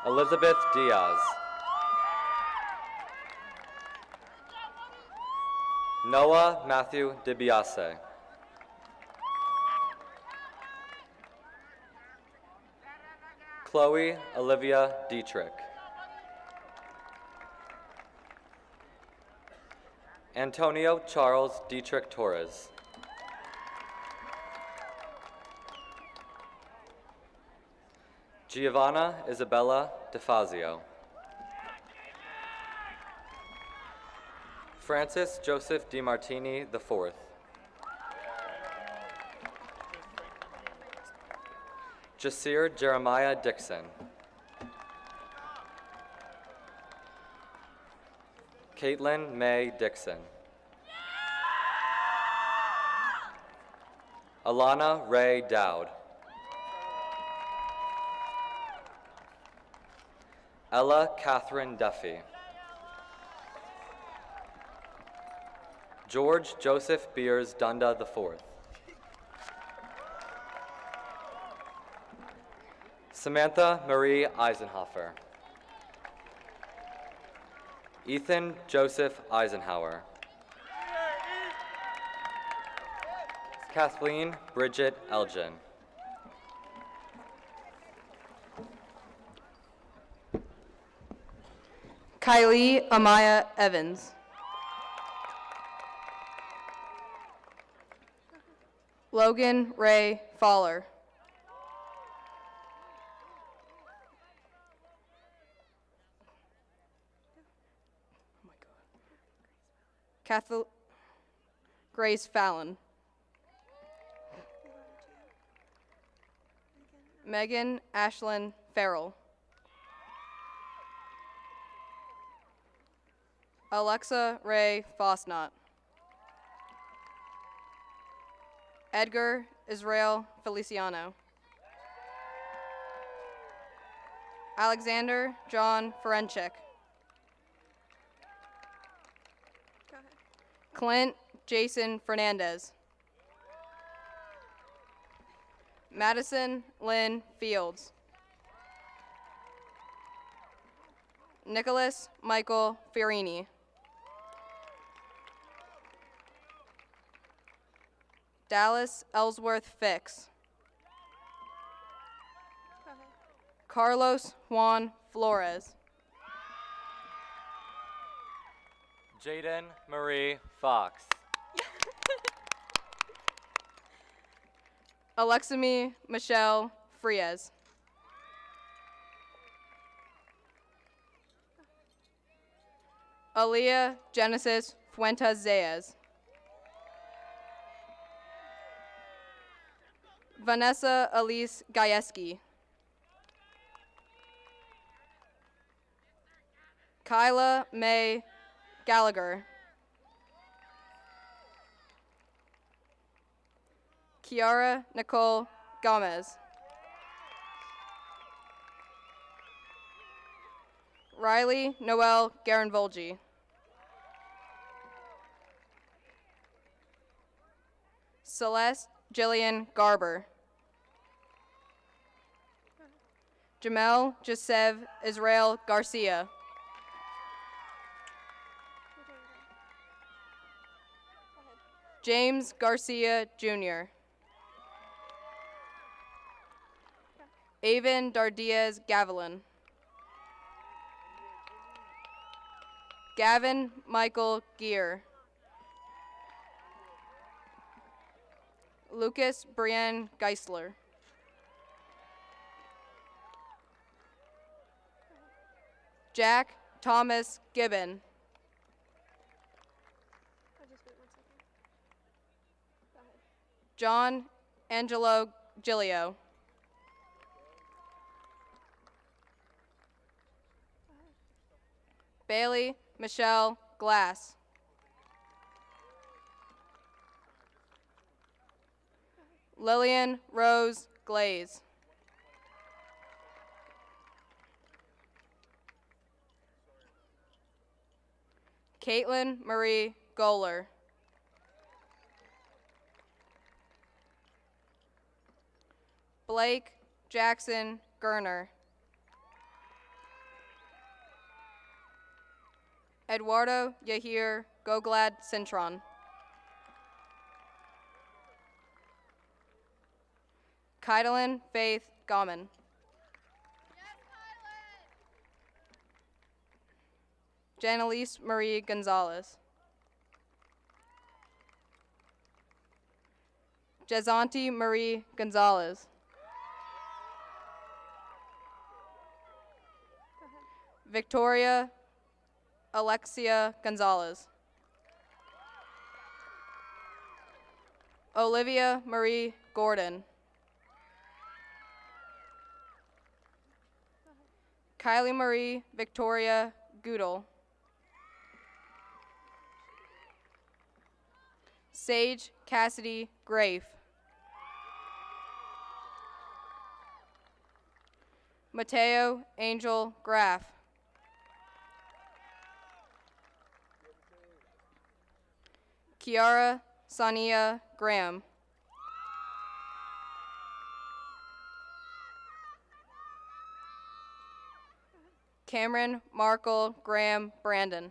Elizabeth Diaz. Noah Matthew DiBiase. Chloe Olivia Dietrich. Antonio Charles Dietrich Torres. Giovanna Isabella DeFazio. Francis Joseph DiMartini IV. Jasir Jeremiah Dixon. Caitlin May Dixon. Alana Ray Dowd. Ella Catherine Duffy. George Joseph Beers Dunda IV. Samantha Marie Eisenhofer. Ethan Joseph Eisenhower. Kathleen Bridget Elgin. Kylie Amaya Evans. Logan Ray Fowler. Grace Fallon. Megan Ashlyn Farrell. Alexa Ray Fosnot. Edgar Israel Feliciano. Alexander John Ferenchik. Clint Jason Fernandez. Madison Lynn Fields. Nicholas Michael Fiorini. Dallas Ellsworth Fix. Carlos Juan Flores. Jaden Marie Fox. Aleximi Michelle Frias. Aaliyah Genesis Fuentes Zayas. Vanessa Elise Gajewski. Kyla May Gallagher. Kiara Nicole Gomez. Riley Noel Garenvolgi. Celeste Jillian Garber. Jamel Jasev Israel Garcia. James Garcia Jr. Avon Dardiaz Gavilan. Gavin Michael Gear. Lucas Brian Geisler. Jack Thomas Gibbon. John Angelo Gilio. Bailey Michelle Glass. Lillian Rose Glaze. Caitlin Marie Goler. Blake Jackson Gerner. Eduardo Yahir Goglad Cintron. Kydelin Faith Gauman. Janelise Marie Gonzalez. Jazanti Marie Gonzalez. Victoria Alexia Gonzalez. Olivia Marie Gordon. Kylie Marie Victoria Goodall. Sage Cassidy Grafe. Mateo Angel Graff. Kiara Sania Graham. Cameron Markle Graham Brandon.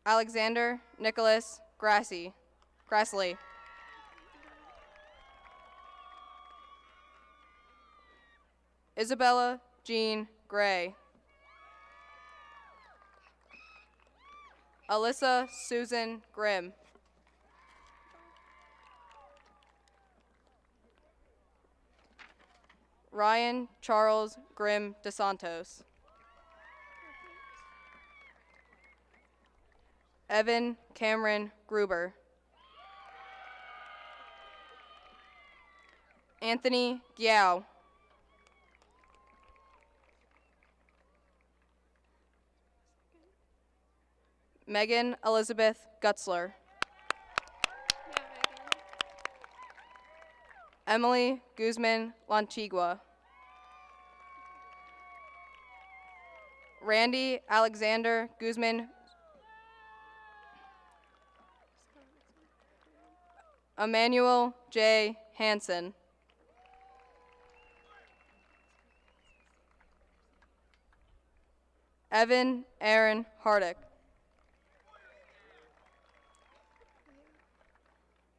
Alexander Nicholas Grassley. Isabella Jean Gray. Alyssa Susan Grimm. Ryan Charles Grimm DeSantos. Evan Cameron Gruber. Anthony Giao. Megan Elizabeth Gutzler. Emily Guzman Lanchigua. Randy Alexander Guzman. Emmanuel J. Hansen. Evan Aaron Hardick.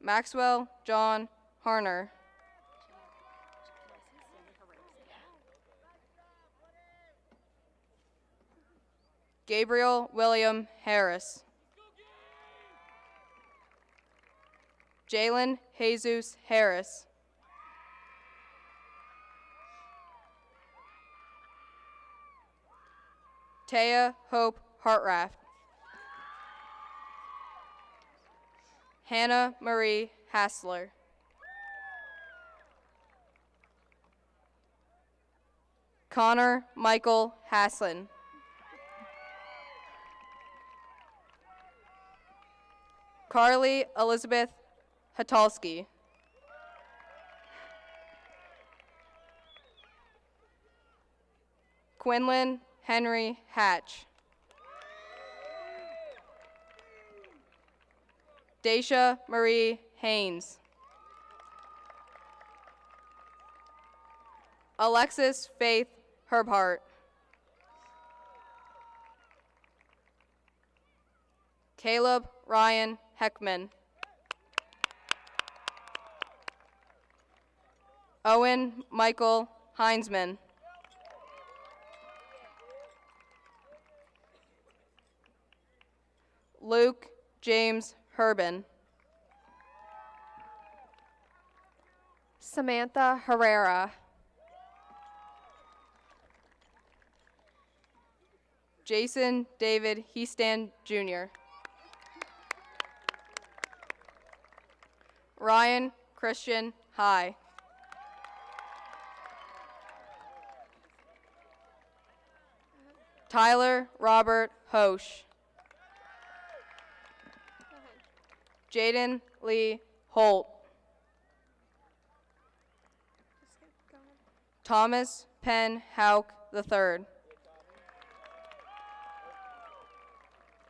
Maxwell John Harner. Gabriel William Harris. Jalen Jesus Harris. Taya Hope Hartraft. Hannah Marie Hassler. Connor Michael Haslin. Carly Elizabeth Hatalski. Quinlan Henry Hatch. Daisha Marie Haynes. Alexis Faith Herbhart. Caleb Ryan Heckman. Owen Michael Heinzman. Luke James Herbin. Samantha Herrera. Jason David Heastan Jr. Ryan Christian High. Tyler Robert Hosch. Jaden Lee Holt. Thomas Penn Hauk III.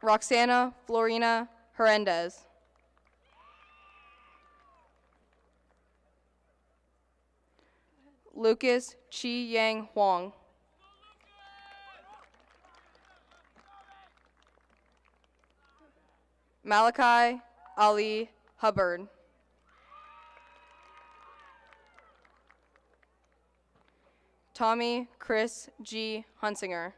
Roxana Florina Hernandez. Lucas Chi Yang Huang. Malachi Ali Hubbard. Tommy Chris G. Hunsinger.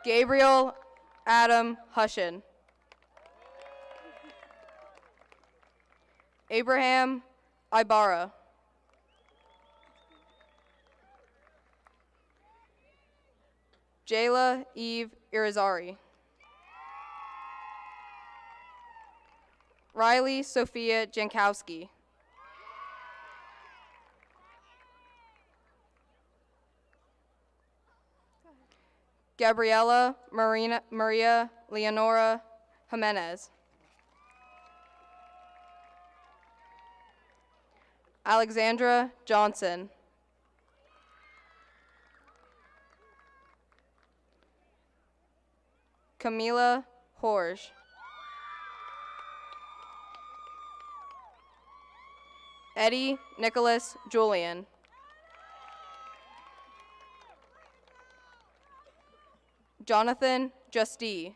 Gabriel Adam Hushin. Abraham Ibarra. Jayla Eve Irizarry. Riley Sophia Jankowski. Gabriela Maria Leonora Jimenez. Alexandra Johnson. Camila Horge. Eddie Nicholas Julian. Jonathan Justy.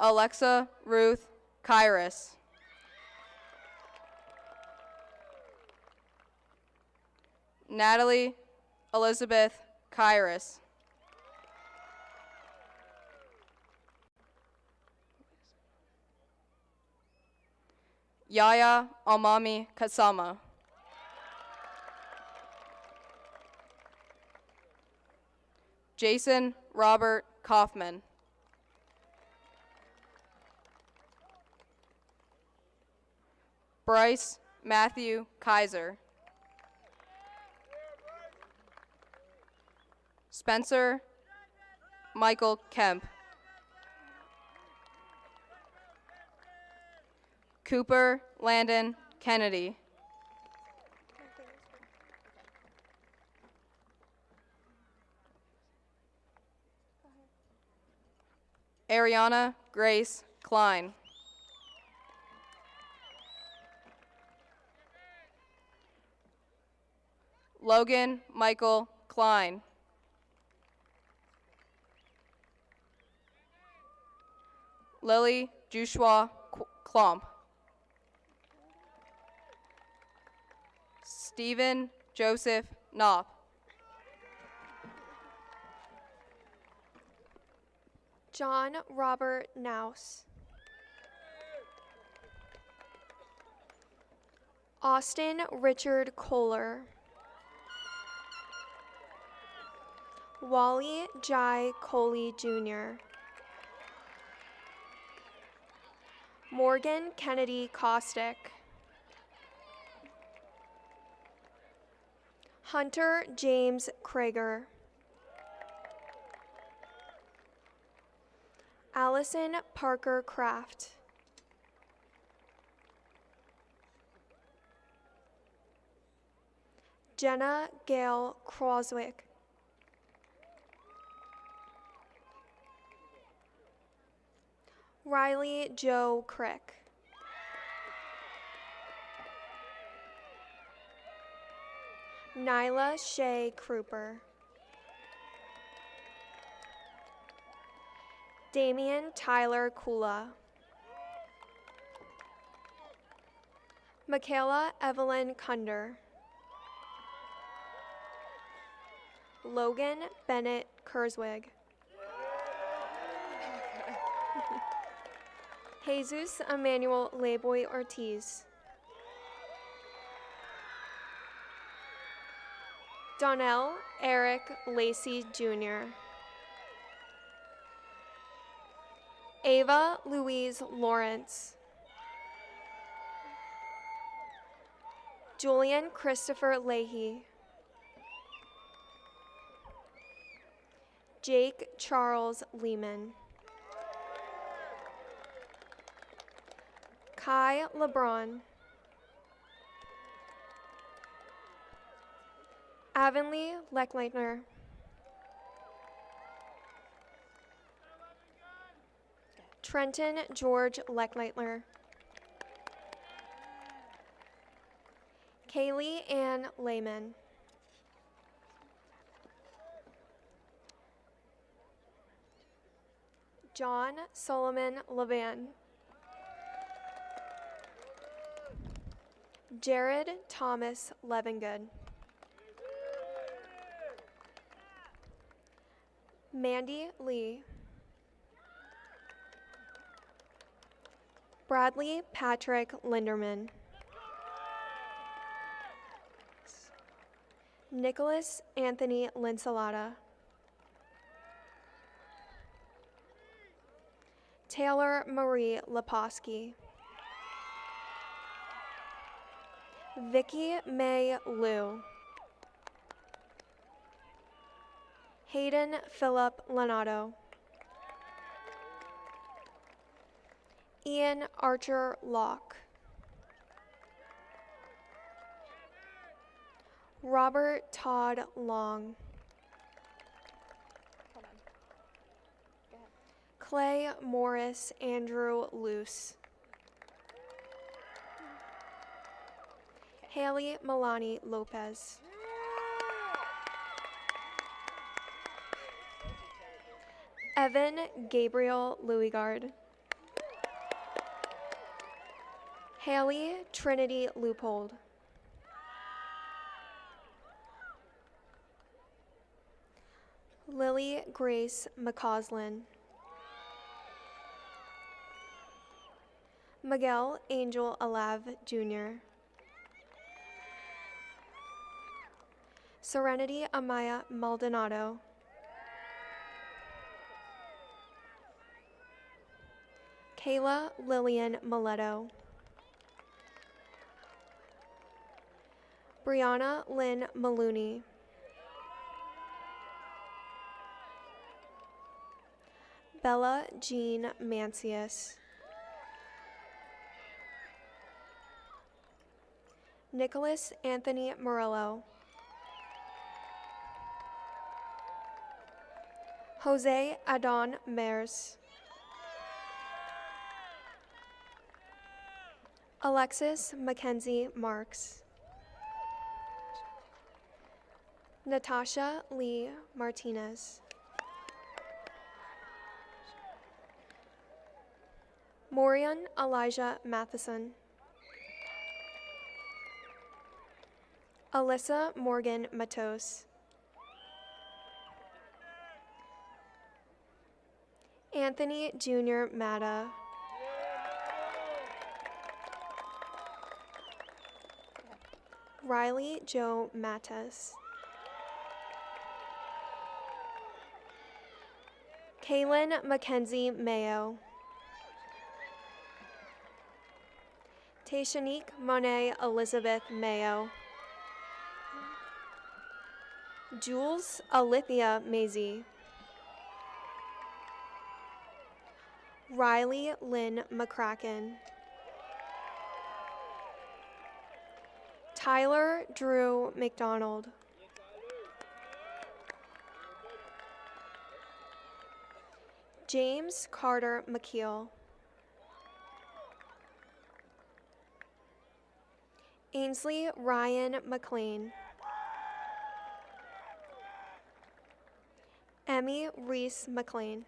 Alexa Ruth Kairos. Natalie Elizabeth Kairos. Yaya Almami Katsama. Jason Robert Kaufman. Bryce Matthew Kaiser. Spencer Michael Kemp. Cooper Landon Kennedy. Ariana Grace Klein. Logan Michael Klein. Lily Joshua Klomp. Stephen Joseph Knopp. John Robert Naus. Austin Richard Kohler. Wally Jai Coley Jr. Morgan Kennedy Kostick. Hunter James Krager. Allison Parker Kraft. Jenna Gale Croswick. Riley Joe Crick. Nyla Shea Kruper. Damian Tyler Kula. Michaela Evelyn Kunder. Logan Bennett Kurzwig. Jesus Emmanuel Leboy Ortiz. Donnell Eric Lacey Jr. Ava Louise Lawrence. Julian Christopher Leahy. Jake Charles Lehman. Kai LeBron. Avonlea Leckleitner. Trenton George Leckleitner. Kaylee Ann Lehman. John Solomon Levan. Jared Thomas Levengood. Mandy Lee. Bradley Patrick Linderman. Nicholas Anthony Linsalata. Taylor Marie Leposki. Vicky May Liu. Hayden Philip Lenato. Ian Archer Locke. Robert Todd Long. Clay Morris Andrew Luce. Haley Milani Lopez. Evan Gabriel Louisgard. Haley Trinity Leupold. Lily Grace McCausland. Miguel Angel Alav Jr. Serenity Amaya Maldonado. Kayla Lillian Mileto. Brianna Lynn Maloney. Bella Jean Mancius. Nicholas Anthony Morello. Jose Adon Mers. Alexis Mackenzie Marks. Natasha Lee Martinez. Morian Elijah Matheson. Alyssa Morgan Matos. Anthony Jr. Matta. Riley Joe Mattis. Kaylin Mackenzie Mayo. Tashanique Monet Elizabeth Mayo. Jules Alithia Maisie. Riley Lynn McCracken. Tyler Drew McDonald. James Carter McKeel. Ainsley Ryan McLean. Emmy Reese McLean.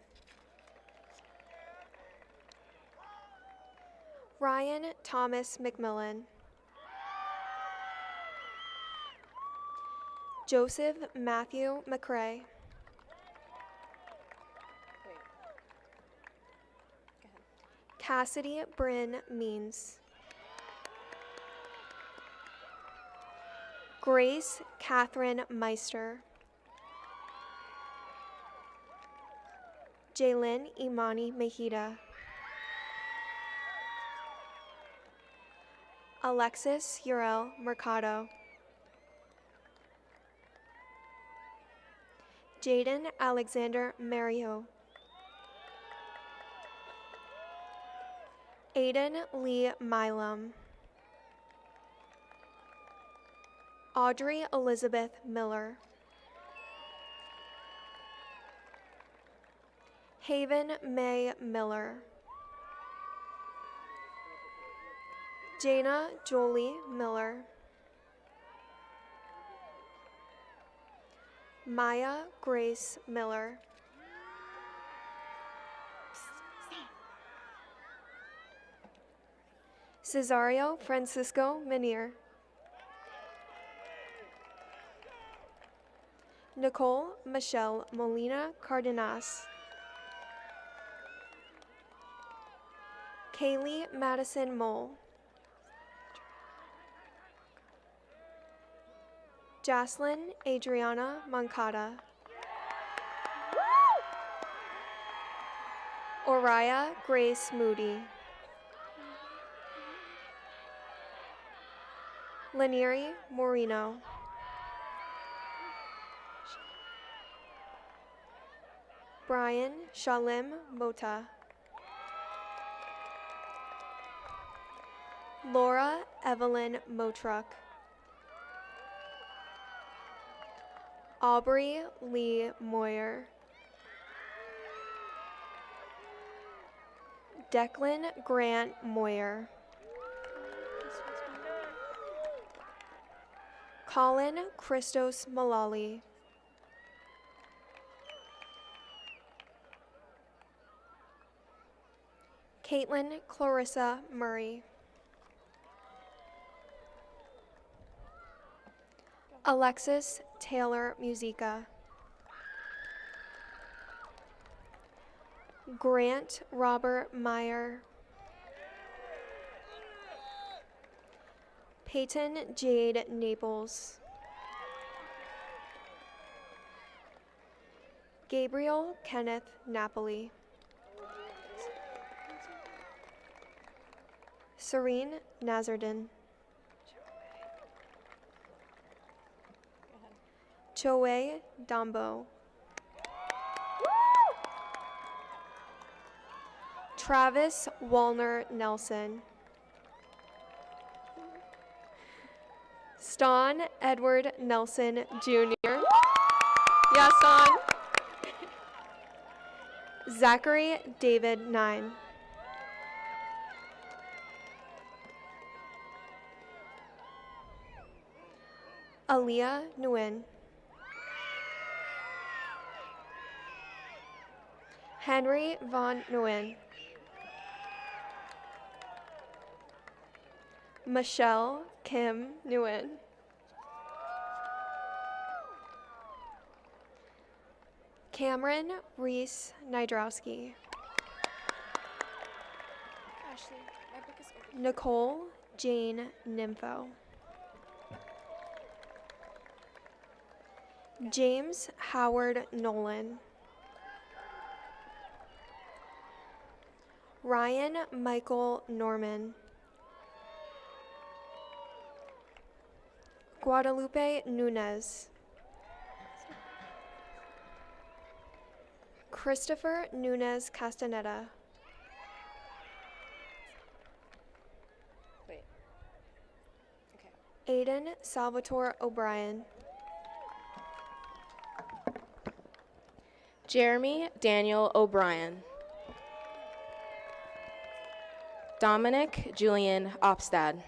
Ryan Thomas McMillan. Joseph Matthew McCrae. Cassidy Bryn Means. Grace Catherine Meister. Jaylin Imani Mejida. Alexis Uriel Mercado. Jaden Alexander Mario. Aiden Lee Milam. Audrey Elizabeth Miller. Haven May Miller. Jana Jolie Miller. Maya Grace Miller. Cesario Francisco Minier. Nicole Michelle Molina Cardenas. Kaylee Madison Mole. Jocelyn Adriana Moncada. Oriah Grace Moody. Lanieri Moreno. Brian Shalim Mota. Laura Evelyn Motruck. Aubrey Lee Moyer. Declan Grant Moyer. Colin Christos Malali. Caitlin Clarissa Murray. Alexis Taylor Musica. Grant Robert Meyer. Peyton Jade Naples. Gabriel Kenneth Napoli. Serene Nazardin. Choe Dambo. Travis Walner Nelson. Ston Edward Nelson Jr. Yeah, Ston. Zachary David 9. Aaliyah Nguyen. Henry Von Nguyen. Michelle Kim Nguyen. Cameron Reese Nydrowski. Nicole Jane Nympho. James Howard Nolan. Ryan Michael Norman. Guadalupe Nunez. Christopher Nunez Castaneda. Wait. Aiden Salvatore O'Brien. Jeremy Daniel O'Brien. Dominic Julian Opstad.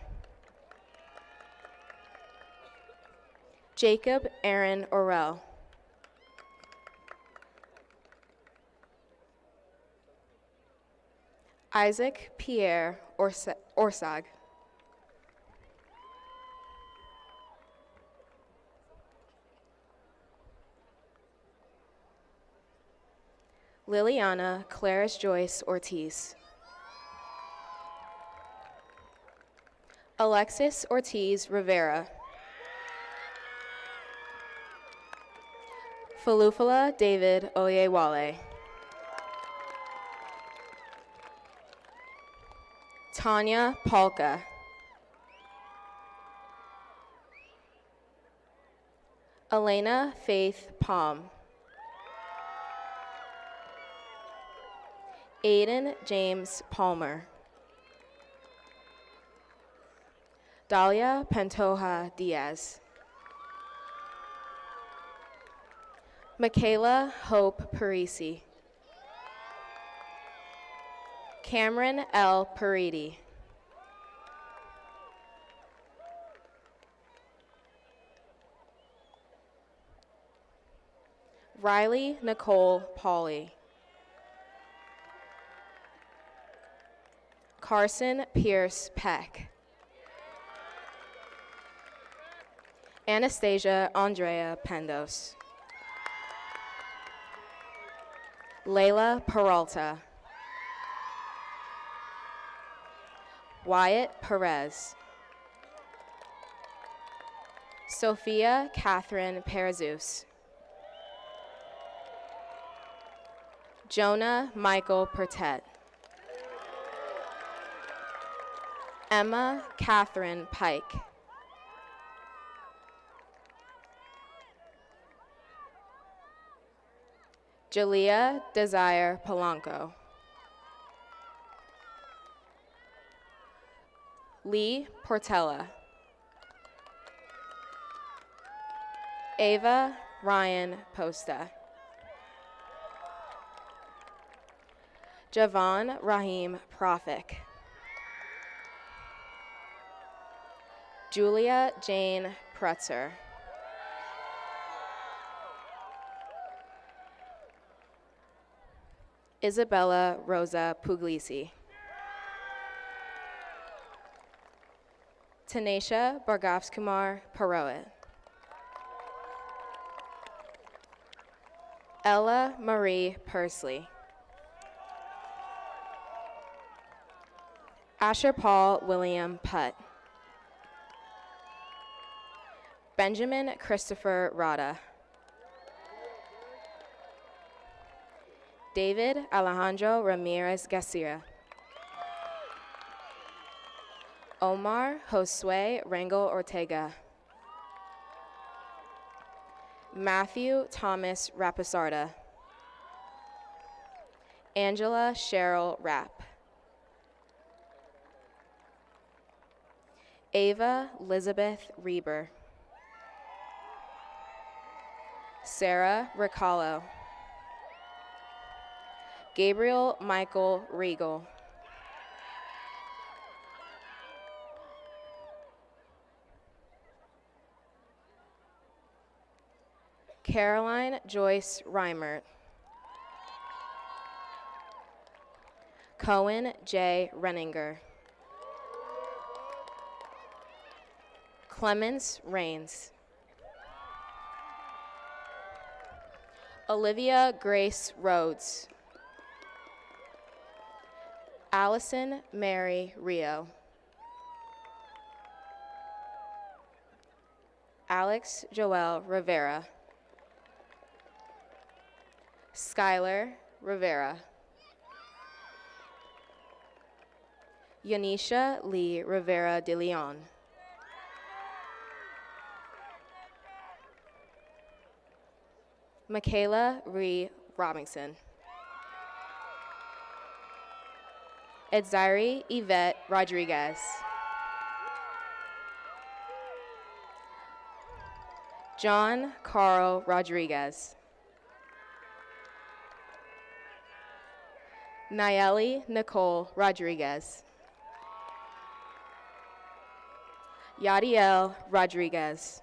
Jacob Aaron Orell. Isaac Pierre Orsag. Liliana Claris Joyce Ortiz. Alexis Ortiz Rivera. Falufala David Oyewale. Tanya Palka. Elena Faith Palm. Aiden James Palmer. Dalia Pantoja Diaz. Michaela Hope Parisi. Cameron L. Paridi. Riley Nicole Pauley. Carson Pierce Peck. Anastasia Andrea Pendos. Layla Peralta. Wyatt Perez. Sophia Catherine Perezus. Jonah Michael Pertet. Emma Catherine Pike. Jalea Desire Polanco. Lee Portella. Ava Ryan Posta. Javon Rahim Profik. Julia Jane Prutzer. Isabella Rosa Puglisi. Tanisha Bargavskumar Parowit. Ella Marie Pursley. Asher Paul William Putt. Benjamin Christopher Rada. David Alejandro Ramirez Garcia. Omar Josue Rangel Ortega. Matthew Thomas Rapisarda. Angela Cheryl Rapp. Ava Elizabeth Reber. Sarah Ricallo. Gabriel Michael Regal. Caroline Joyce Reimert. Cohen J. Renninger. Clemens Rains. Olivia Grace Rhodes. Allison Mary Rio. Alex Joel Rivera. Skylar Rivera. Yanisha Lee Rivera de Leon. Michaela Ree Robinson. Edziri Yvette Rodriguez. John Carl Rodriguez. Nayeli Nicole Rodriguez. Yadiel Rodriguez.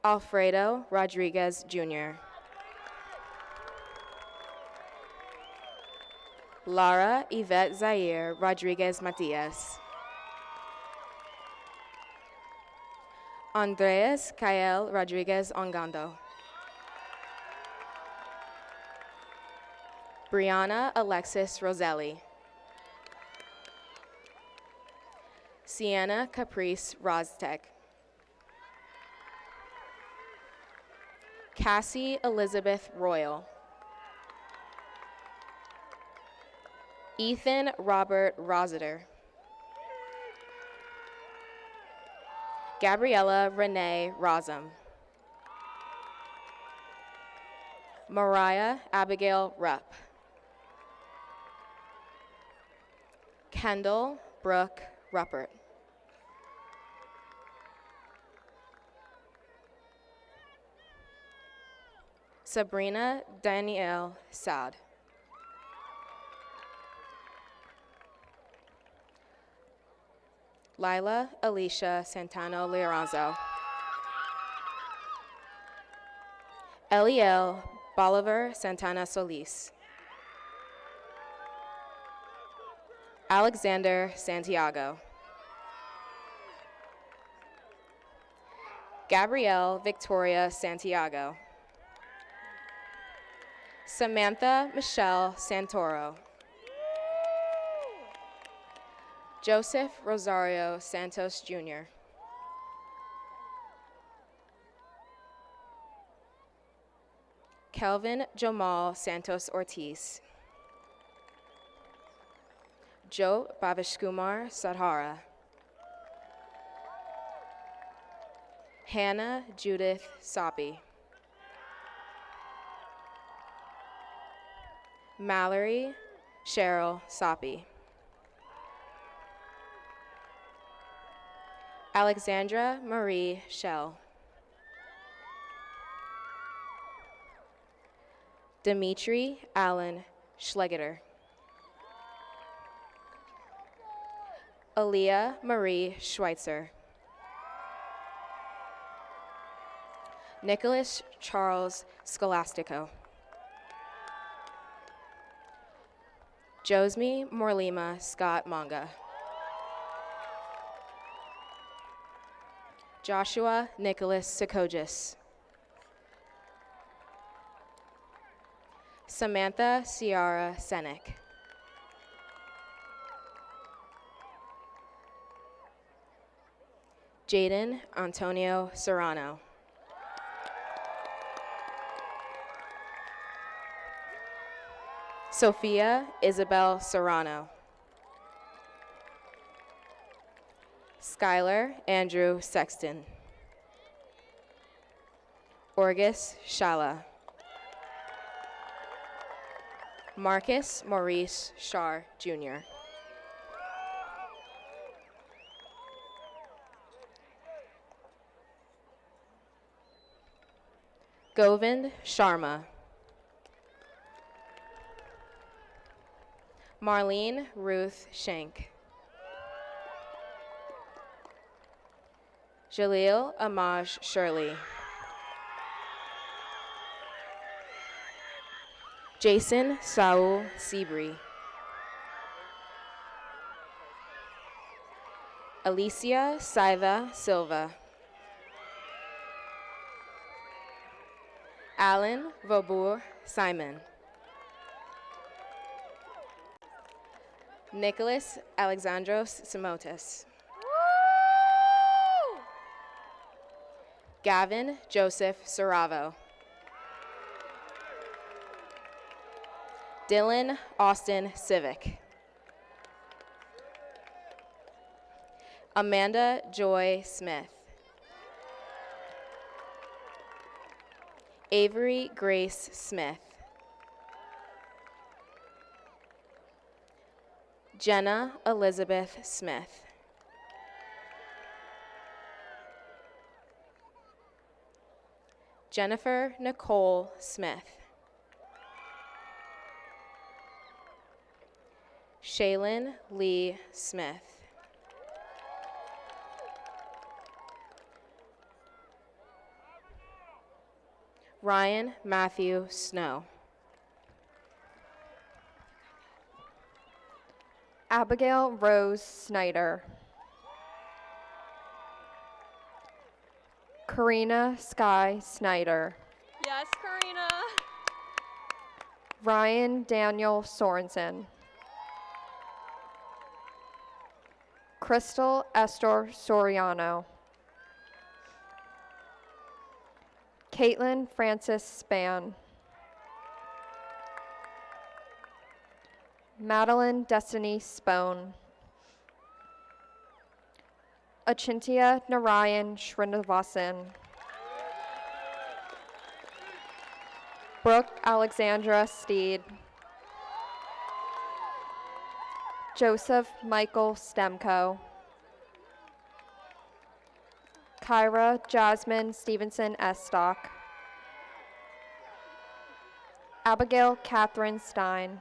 Alfredo Rodriguez Jr. Lara Yvette Zaire Rodriguez Matias. Andreas Kael Rodriguez Ongando. Brianna Alexis Roselli. Sienna Caprice Roztek. Cassie Elizabeth Royal. Ethan Robert Rossiter. Gabriella Renee Rosum. Mariah Abigail Rupp. Kendall Brooke Ruppert. Sabrina Danielle Saad. Lila Alicia Santano Leoranzo. Eliel Bolivar Santana Solis. Alexander Santiago. Gabrielle Victoria Santiago. Samantha Michelle Santoro. Joseph Rosario Santos Jr. Kelvin Jamal Santos Ortiz. Joe Bhavishkumar Sadhara. Hannah Judith Soppy. Mallory Cheryl Soppy. Alexandra Marie Schell. Dimitri Allen Schlegeter. Aaliyah Marie Schweitzer. Nicholas Charles Scholastico. Josme Morlima Scott Manga. Joshua Nicholas Sikogis. Samantha Ciara Senek. Jaden Antonio Serrano. Sophia Isabel Serrano. Skylar Andrew Sexton. Orgus Shala. Marcus Maurice Shar Jr. Govind Sharma. Marlene Ruth Shank. Jaleel Amaj Shirley. Jason Saul Seabury. Alicia Saiva Silva. Alan Vaubour Simon. Nicholas Alexandros Simotis. Gavin Joseph Saravo. Dylan Austin Civic. Amanda Joy Smith. Avery Grace Smith. Jenna Elizabeth Smith. Jennifer Nicole Smith. Shaylin Lee Smith. Ryan Matthew Snow. Abigail Rose Snyder. Karina Sky Snyder. Yes, Karina. Ryan Daniel Sorensen. Crystal Esther Soriano. Caitlin Francis Span. Madeline Destiny Spone. Achintia Narayan Srinivasan. Brooke Alexandra Steed. Joseph Michael Stemko. Kyra Jasmine Stevenson Estock. Abigail Catherine Stein.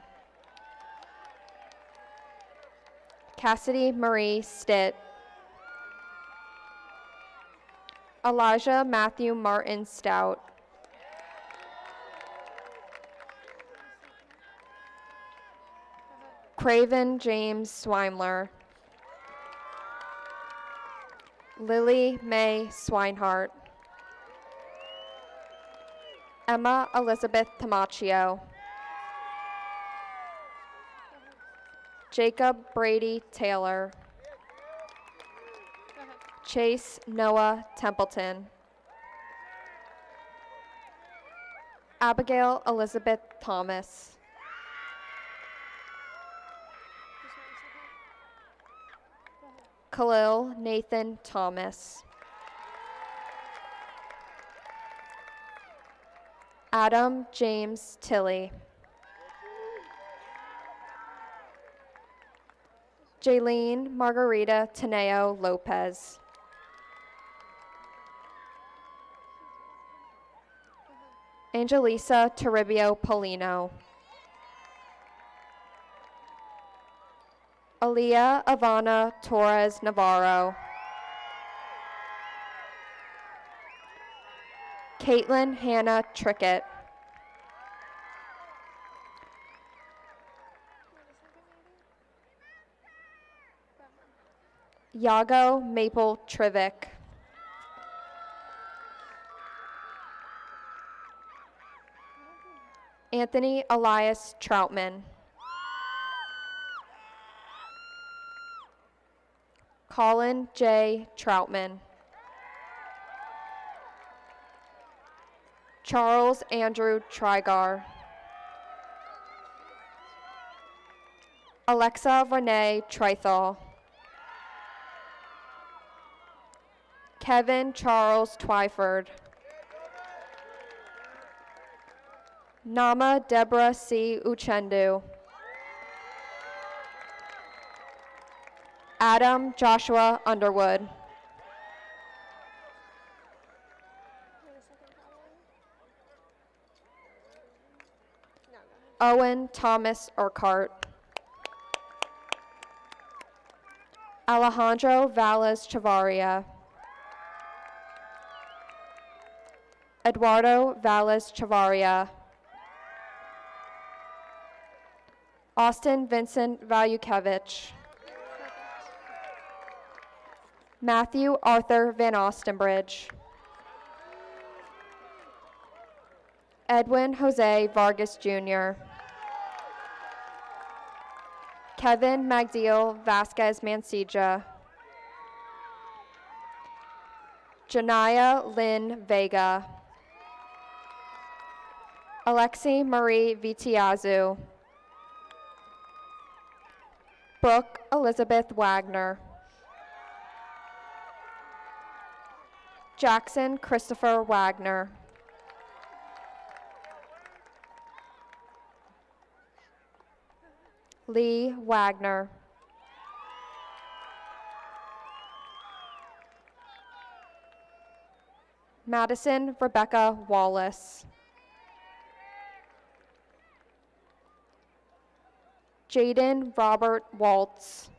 Cassidy Marie Stitt. Elijah Matthew Martin Stout. Craven James Swimler. Lily Mae Swinehart. Emma Elizabeth Tamaccio. Jacob Brady Taylor. Chase Noah Templeton. Abigail Elizabeth Thomas. Khalil Nathan Thomas. Adam James Tilley. Jaylene Margarita Teneo Lopez. Angelisa Toribio Polino. Aaliyah Ivana Torres Navarro. Caitlin Hannah Trickett. Yago Maple Trivick. Anthony Elias Troutman. Colin J. Troutman. Charles Andrew Trigar. Alexa Renee Trithal. Kevin Charles Twyford. Nama Deborah C. Uchendu. Adam Joshua Underwood. Owen Thomas Urquhart. Alejandro Valles Chavaria. Eduardo Valles Chavaria. Austin Vincent Valukiewicz. Matthew Arthur Van Ostenbridge. Edwin Jose Vargas Jr. Kevin Magdiel Vasquez Mansija. Janaya Lynn Vega. Alexi Marie Vitiazu. Brooke Elizabeth Wagner. Jackson Christopher Wagner. Lee Wagner. Madison Rebecca Wallace. Jaden Robert Waltz.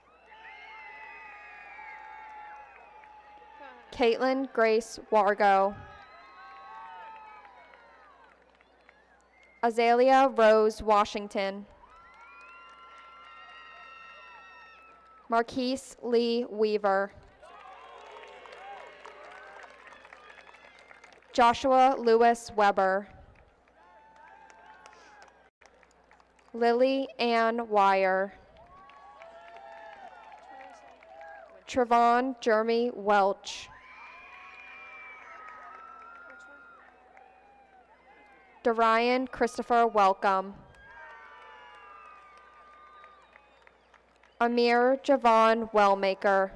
Caitlin Grace Wargo. Azalea Rose Washington. Marquise Lee Weaver. Joshua Lewis Weber. Lily Ann Wire. Trevon Jeremy Welch. Darian Christopher Welcome. Amir Javon Wellmaker.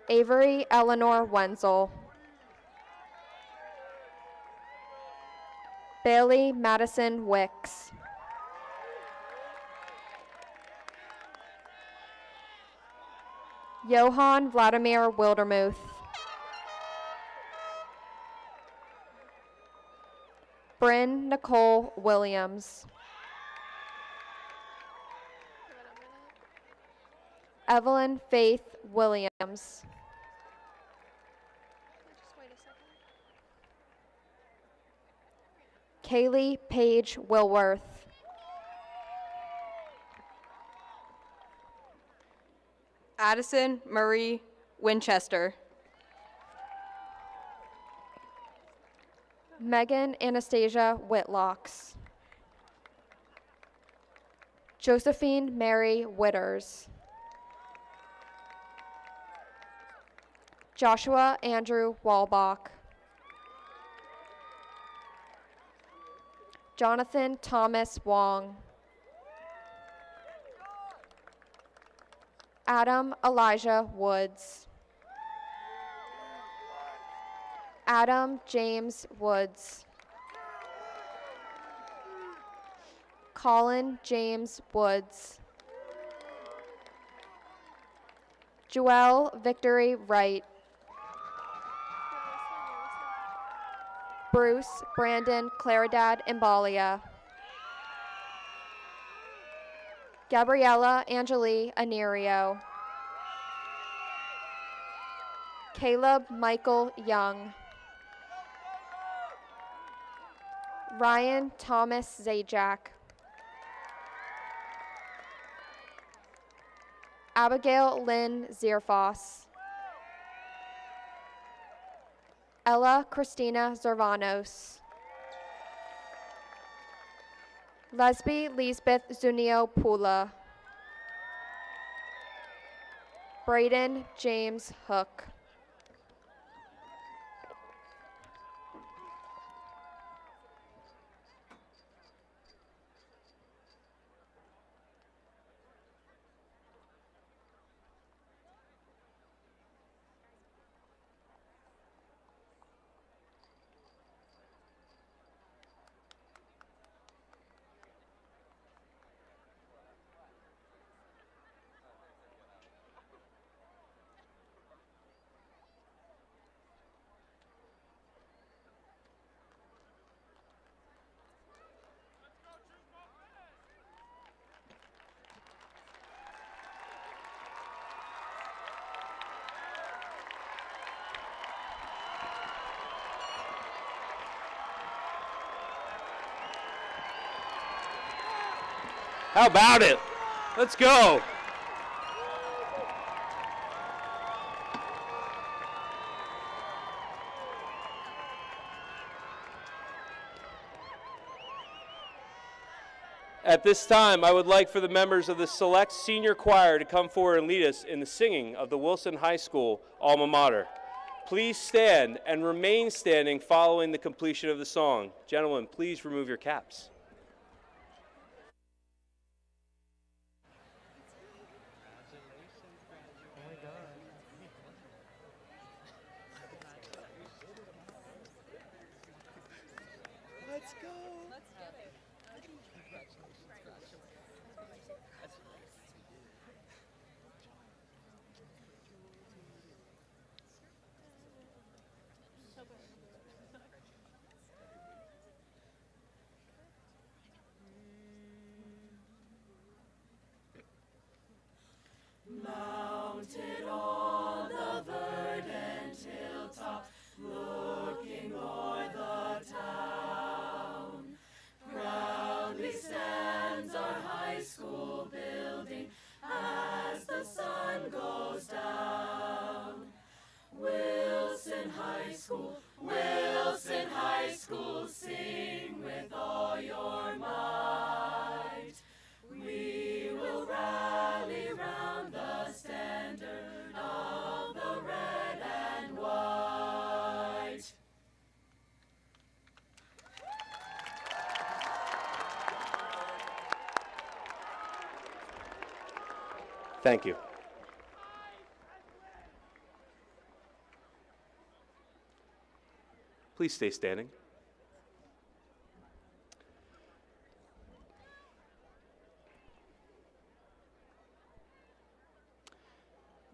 Avery Eleanor Wenzel. Bailey Madison Wicks. Johann Vladimir Wildermuth. Bryn Nicole Williams. Evelyn Faith Williams. Kaylee Paige Wilworth. Addison Marie Winchester. Megan Anastasia Whitlocks. Josephine Mary Witters. Joshua Andrew Walbach. Jonathan Thomas Wong. Adam Elijah Woods. Adam James Woods. Colin James Woods. Joelle Victory Wright. Bruce Brandon Claridad Imbalia. Gabriella Angeli Anirio. Caleb Michael Young. Ryan Thomas Zajac. Abigail Lynn Zierfoss. Ella Christina Zervanos. Lesby Lisbeth Zunio Pula. Braden James Hook. How about it? Let's go. At this time, I would like for the members of the Select Senior Choir to come forward and lead us in the singing of the Wilson High School alma mater. Please stand and remain standing following the completion of the song. Gentlemen, please remove your caps. Let's go. Let's get it. Mounted on the verdant hilltop, looking o'er the town, proudly stands School, Wilson High School, sing with all your might. We will rally round the standard of the red and white. Thank you. Please stay standing.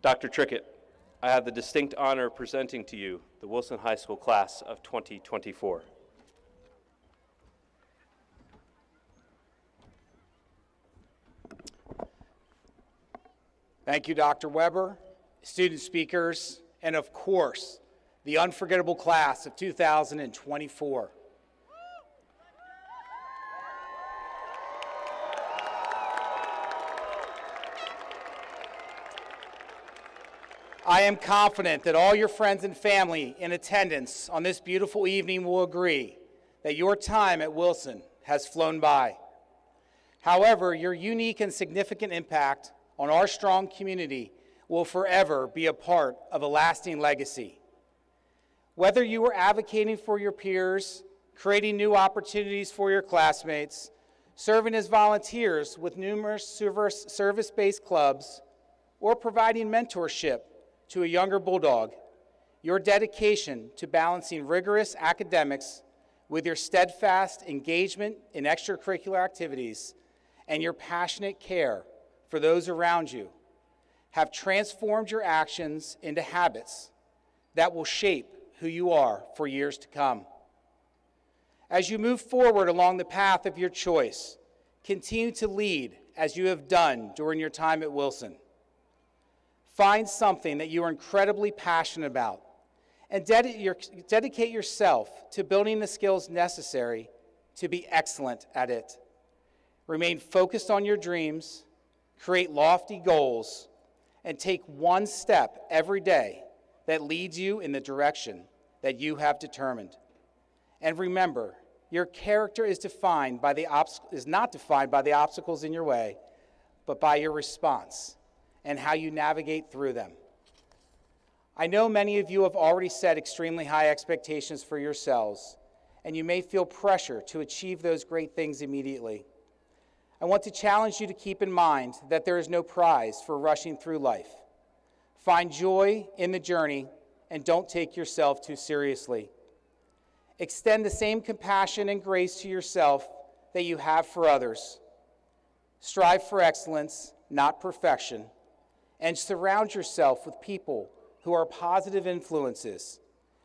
Dr. Trickett, I have the distinct honor of presenting to you the Wilson High School class of 2024. Thank you, Dr. Weber, student speakers, and of course, the unforgettable class of 2024. I am confident that all your friends and family in attendance on this beautiful evening will agree that your time at Wilson has flown by. However, your unique and significant impact on our strong community will forever be a part of a lasting legacy. Whether you are advocating for your peers, creating new opportunities for your classmates, serving as volunteers with numerous service-based clubs, or providing mentorship to a younger Bulldog, your dedication to balancing rigorous academics with your steadfast engagement in extracurricular activities and your passionate care for those around you have transformed your actions into habits that will shape who you are for years to come. As you move forward along the path of your choice, continue to lead as you have done during your time at Wilson. Find something that you are incredibly passionate about and dedicate yourself to building the skills necessary to be excellent at it. Remain focused on your dreams, create lofty goals, and take one step every day that leads you in the direction that you have determined. And remember, your character is not defined by the obstacles in your way, but by your response and how you navigate through them. I know many of you have already set extremely high expectations for yourselves, and you may feel pressure to achieve those great things immediately. I want to challenge you to keep in mind that there is no prize for rushing through life. Find joy in the journey and don't take yourself too seriously. Extend the same compassion and grace to yourself that you have for others. Strive for excellence, not perfection, and surround yourself with people who are positive influences,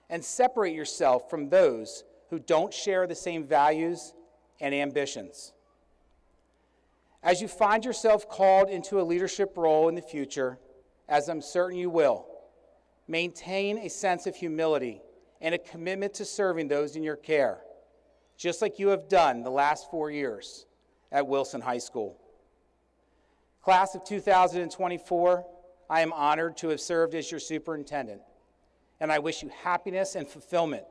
and separate yourself from those who don't share the same values and ambitions. As you find yourself called into a leadership role in the future, as I'm certain you will, maintain a sense of humility and a commitment to serving those in your care, just like you have done the last 4 years at Wilson High School. Class of 2024, I am honored to have served as your superintendent, and I wish you happiness and fulfillment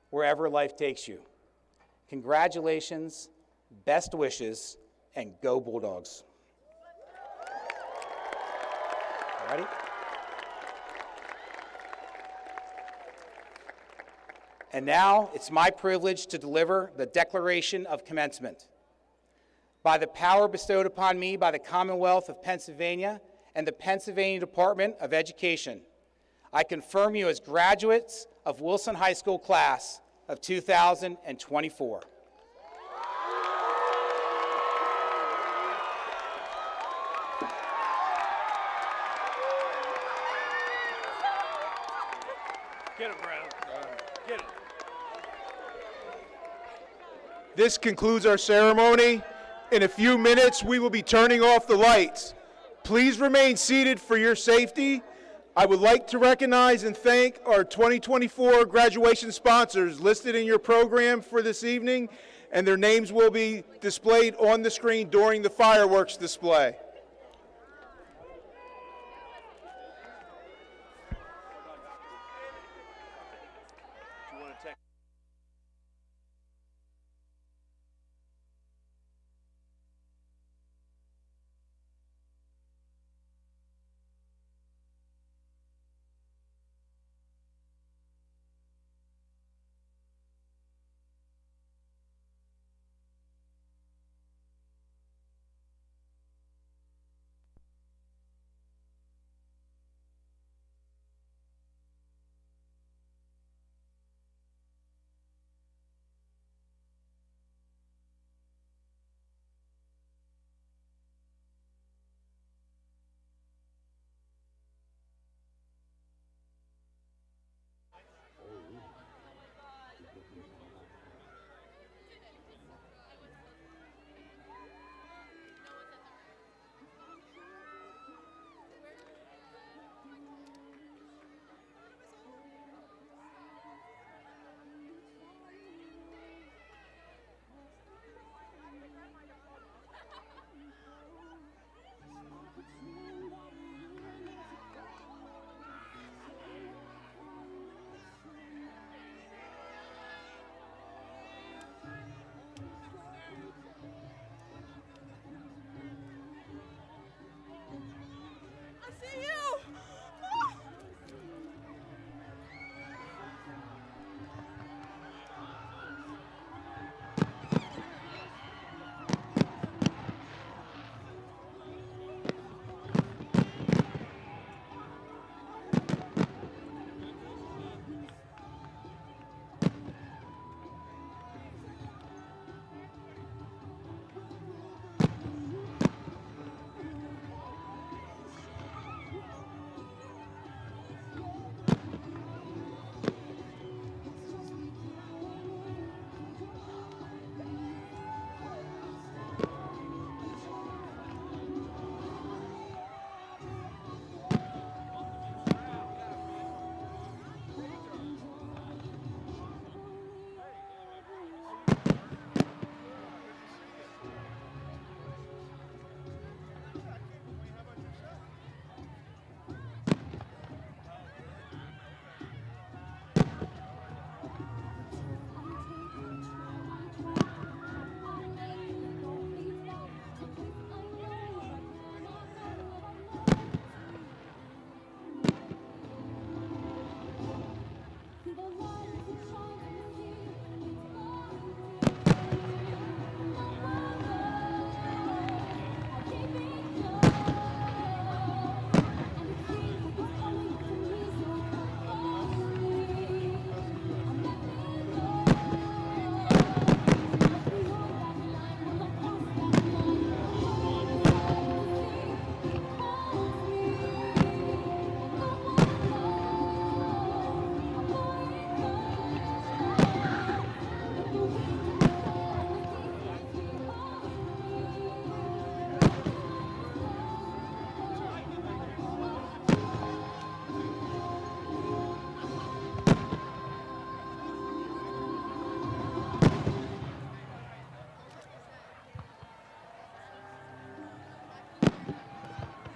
wherever life takes you. Congratulations, best wishes, and go Bulldogs. Ready? And now it's my privilege to deliver the Declaration of Commencement. By the power bestowed upon me by the Commonwealth of Pennsylvania and the Pennsylvania Department of Education, I confirm you as graduates of Wilson High School class of 2024. Get him, Brown. Get him. This concludes our ceremony. In a few minutes, we will be turning off the lights. Please remain seated for your safety. I would like to recognize and thank our 2024 graduation sponsors listed in your program for this evening, and their names will be displayed on the screen during the fireworks display. to take.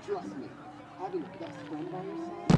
Trust me, having a best friend by your side